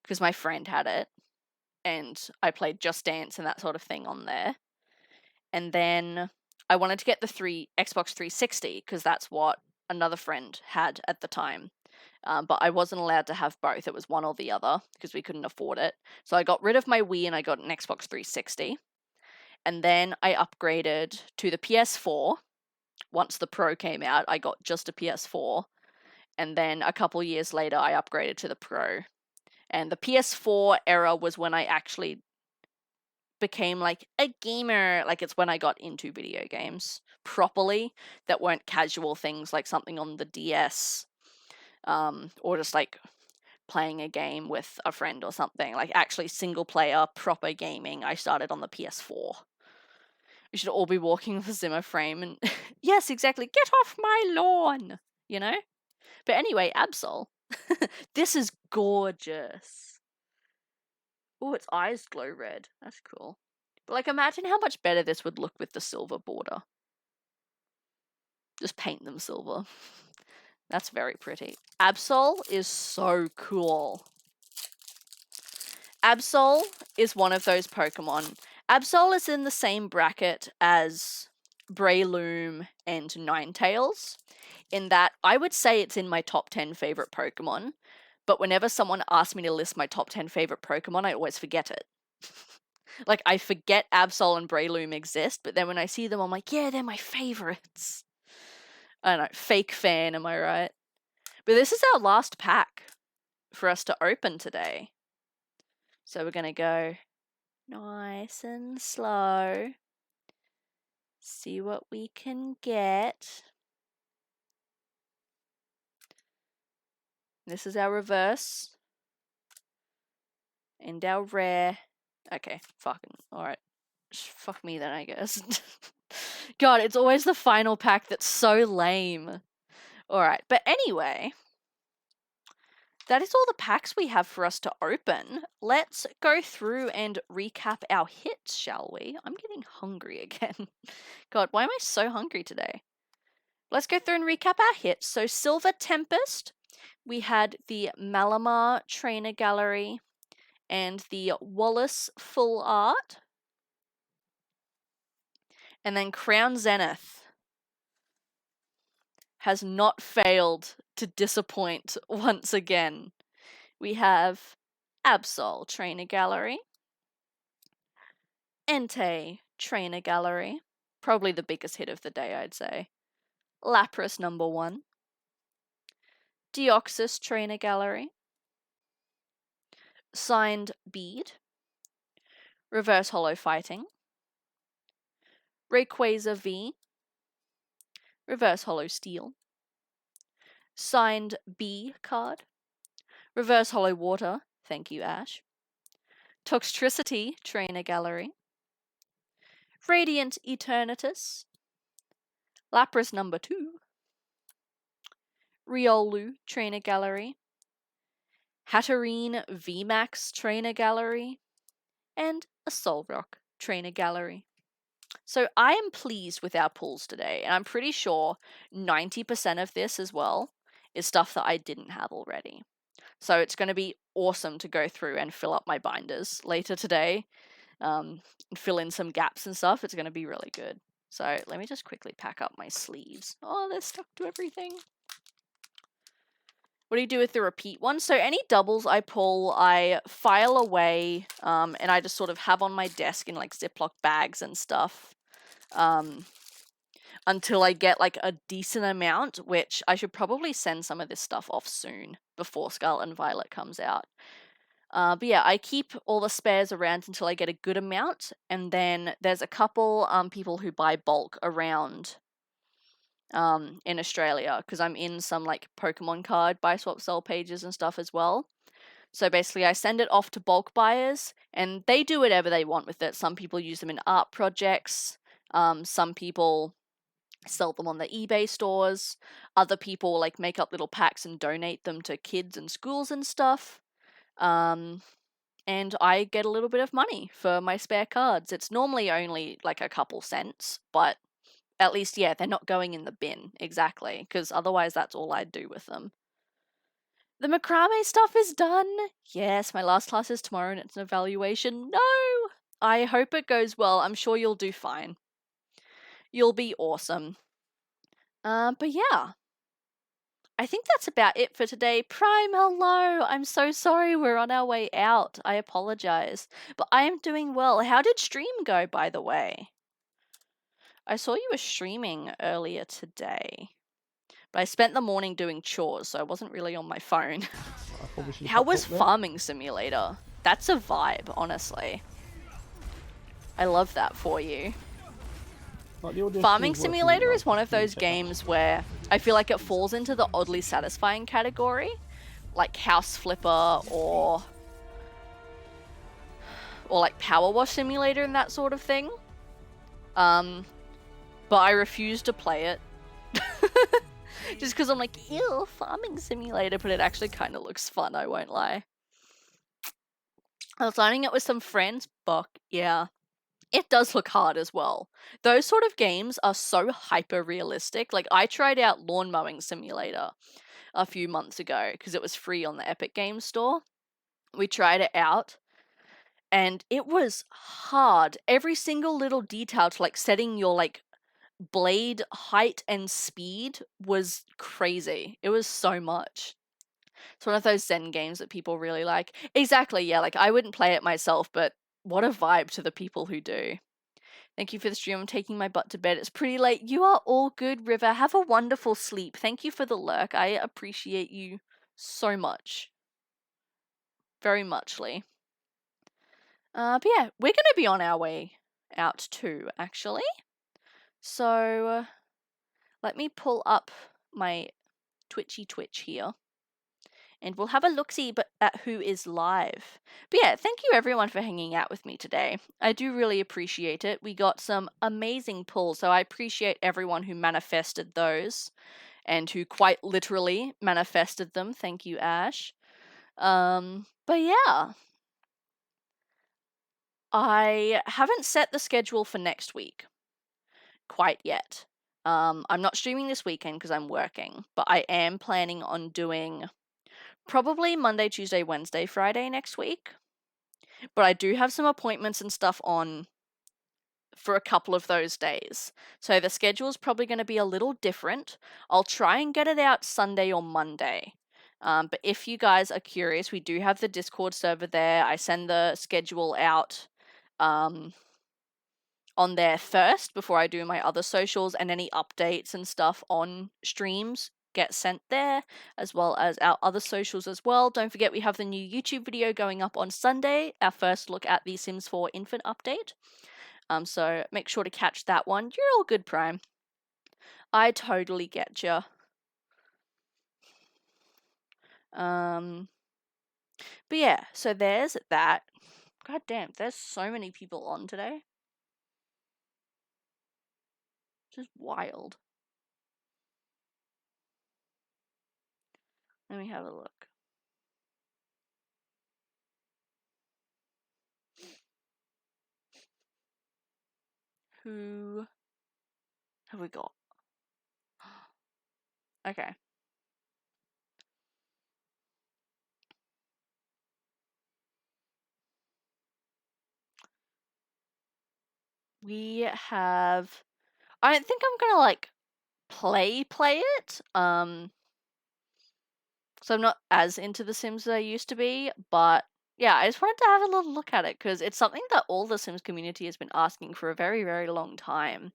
because my friend had it, and I played Just Dance and that sort of thing on there. And then I wanted to get the Xbox 360 because that's what another friend had at the time. But I wasn't allowed to have both. It was one or the other because we couldn't afford it. So I got rid of my Wii and I got an Xbox 360. And then I upgraded to the PS4. Once the Pro came out, I got just a PS4. And then a couple years later, I upgraded to the Pro. And the PS4 era was when I actually became like a gamer. Like, it's when I got into video games properly that weren't casual things like something on the DS, or just like playing a game with a friend or something. Like, actually single player proper gaming, I started on the PS4. We should all be walking with a Zimmer frame and yes, exactly, get off my lawn, you know? But anyway, Absol. This is gorgeous. Oh, its eyes glow red. That's cool. But like, imagine how much better this would look with the silver border. Just paint them silver. That's very pretty. Absol is so cool. Absol is one of those Pokemon. Absol is in the same bracket as Breloom and Ninetales, in that I would say it's in my top 10 favorite Pokemon, but whenever someone asks me to list my top 10 favorite Pokemon, I always forget it. Like, I forget Absol and Breloom exist, but then when I see them, I'm like, yeah, they're my favorites. I don't know, fake fan, am I right? But this is our last pack for us to open today. So we're going to go nice and slow. See what we can get. This is our reverse. And our rare. Okay, fucking. Alright. Fuck me then, I guess. God, it's always the final pack that's so lame. Alright, but anyway. That is all the packs we have for us to open. Let's go through and recap our hits, shall we? I'm getting hungry again. God, why am I so hungry today? Let's go through and recap our hits. So, Silver Tempest, we had the Malamar Trainer Gallery and the Wallace Full Art. And then Crown Zenith has not failed to disappoint once again. We have Absol Trainer Gallery, Entei Trainer Gallery, probably the biggest hit of the day, I'd say. Lapras #1, Deoxys Trainer Gallery, Signed Bead, Reverse Holo Fighting, Rayquaza V, Reverse Holo Steel, Signed B card, Reverse Holo Water, thank you Ash, Toxtricity Trainer Gallery, Radiant Eternatus, Lapras #2, Riolu Trainer Gallery, Hatterene VMAX Trainer Gallery, and a Solrock Trainer Gallery. So I am pleased with our pulls today, and I'm pretty sure 90% of this as well is stuff that I didn't have already. So it's going to be awesome to go through and fill up my binders later today, and fill in some gaps and stuff. It's going to be really good. So let me just quickly pack up my sleeves. Oh, they're stuck to everything. What do you do with the repeat one? So any doubles I pull, I file away, and I just sort of have on my desk in like Ziploc bags and stuff, until I get like a decent amount, which I should probably send some of this stuff off soon before Scarlet and Violet comes out. But yeah, I keep all the spares around until I get a good amount, and then there's a couple people who buy bulk around in Australia, because I'm in some like Pokemon card buy swap sell pages and stuff as well. So basically I send it off to bulk buyers and they do whatever they want with it. Some people use them in art projects, some people sell them on the eBay stores, other people like make up little packs and donate them to kids and schools and stuff. And and I get a little bit of money for my spare cards. It's normally only like a couple cents, but at least, yeah, they're not going in the bin, exactly, because otherwise that's all I'd do with them. The macrame stuff is done. Yes, my last class is tomorrow and it's an evaluation. No! I hope it goes well. I'm sure you'll do fine. You'll be awesome. But yeah. I think that's about it for today. Prime, hello! I'm so sorry we're on our way out. I apologize. But I am doing well. How did stream go, by the way? I saw you were streaming earlier today. But I spent the morning doing chores, so I wasn't really on my phone. How was Farming Simulator? That's a vibe, honestly. I love that for you. Farming Simulator is one of those games where I feel like it falls into the oddly satisfying category, like House Flipper or like Power Wash Simulator and that sort of thing. But I refuse to play it. Just because I'm like, ew, Farming Simulator, but it actually kind of looks fun, I won't lie. I was learning it with some friends, but yeah. It does look hard as well. Those sort of games are so hyper realistic. Like, I tried out Lawn Mowing Simulator a few months ago because it was free on the Epic Games Store. We tried it out and it was hard. Every single little detail to like setting your like blade height and speed was crazy. It was so much. It's one of those Zen games that people really like. Exactly, yeah, like I wouldn't play it myself, but what a vibe to the people who do. Thank you for the stream. I'm taking my butt to bed. It's pretty late. You are all good, River. Have a wonderful sleep. Thank you for the lurk. I appreciate you so much. Very muchly. But yeah, we're going to be on our way out too, actually. So, let me pull up my Twitch here. And we'll have a look-see at who is live. But yeah, thank you everyone for hanging out with me today. I do really appreciate it. We got some amazing pulls, so I appreciate everyone who manifested those and who quite literally manifested them. Thank you, Ash. But yeah. I haven't set the schedule for next week quite yet. I'm not streaming this weekend because I'm working, but I am planning on doing probably Monday, Tuesday, Wednesday, Friday next week. But I do have some appointments and stuff on for a couple of those days. So the schedule is probably going to be a little different. I'll try and get it out Sunday or Monday. But if you guys are curious, we do have the Discord server there. I send the schedule out on there first before I do my other socials, and any updates and stuff on streams get sent there, as well as our other socials as well. Don't forget we have the new YouTube video going up on Sunday, our first look at the Sims 4 Infant update. So make sure to catch that one. You're all good, Prime. I totally get ya. But yeah, so there's that. God damn, there's so many people on today. Just wild. Let me have a look. Who have we got? Okay. We have... I don't think I'm gonna, like, play it. So I'm not as into The Sims as I used to be, but yeah, I just wanted to have a little look at it because it's something that all the Sims community has been asking for a very, very long time.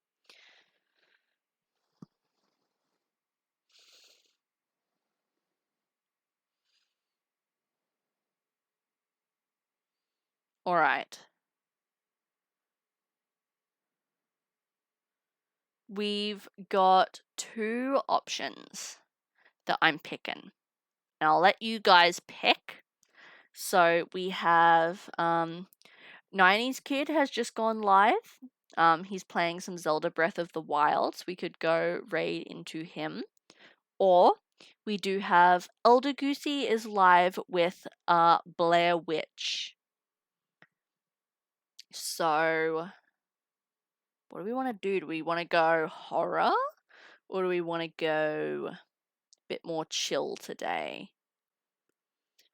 Alright. We've got two options that I'm picking. And I'll let you guys pick. So we have 90s Kid has just gone live. He's playing some Zelda Breath of the Wild. So we could go raid into him. Or we do have Elder Goosey is live with Blair Witch. So, what do we want to do? Do we want to go horror? Or do we want to go a bit more chill today?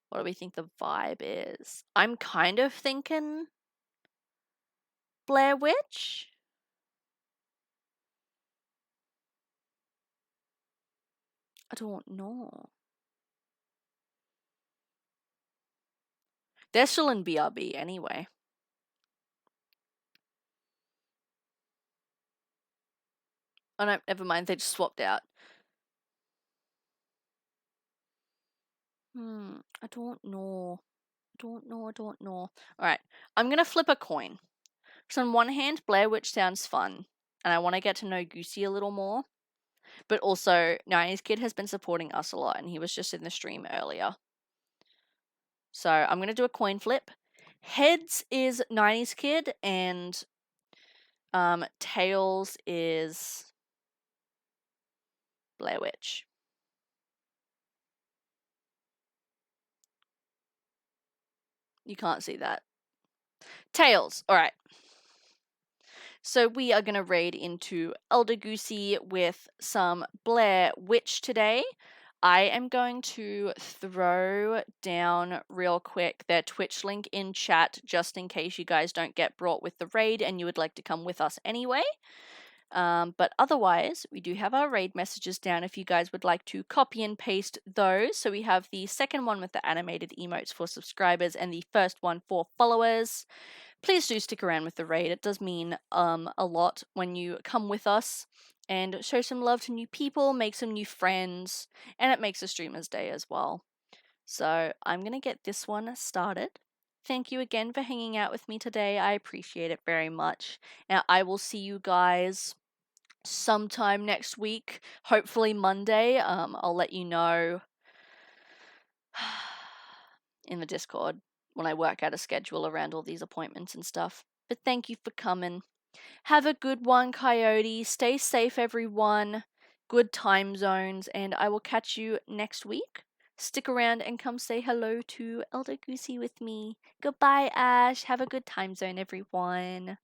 What do we think the vibe is? I'm kind of thinking Blair Witch. I don't know. They're still in BRB anyway. Oh no, never mind. They just swapped out. I don't know. I don't know. Alright, I'm gonna flip a coin. So on one hand, Blair Witch sounds fun, and I want to get to know Goosey a little more. But also, 90s Kid has been supporting us a lot, and he was just in the stream earlier. So I'm gonna do a coin flip. Heads is 90s Kid, and tails is Blair Witch. You can't see that. Tails. Alright. So we are going to raid into Elder Goosey with some Blair Witch today. I am going to throw down real quick their Twitch link in chat just in case you guys don't get brought with the raid and you would like to come with us anyway. But otherwise, we do have our raid messages down if you guys would like to copy and paste those. So we have the second one with the animated emotes for subscribers and the first one for followers. Please do stick around with the raid. It does mean a lot when you come with us and show some love to new people, make some new friends, and it makes a streamer's day as well. So I'm going to get this one started. Thank you again for hanging out with me today. I appreciate it very much. Now, I will see you guys sometime next week, hopefully Monday. I'll let you know in the Discord when I work out a schedule around all these appointments and stuff. But thank you for coming. Have a good one, Coyote. Stay safe, everyone. Good time zones, and I will catch you next week. Stick around and come say hello to Elder Goosey with me. Goodbye, Ash. Have a good time zone, everyone.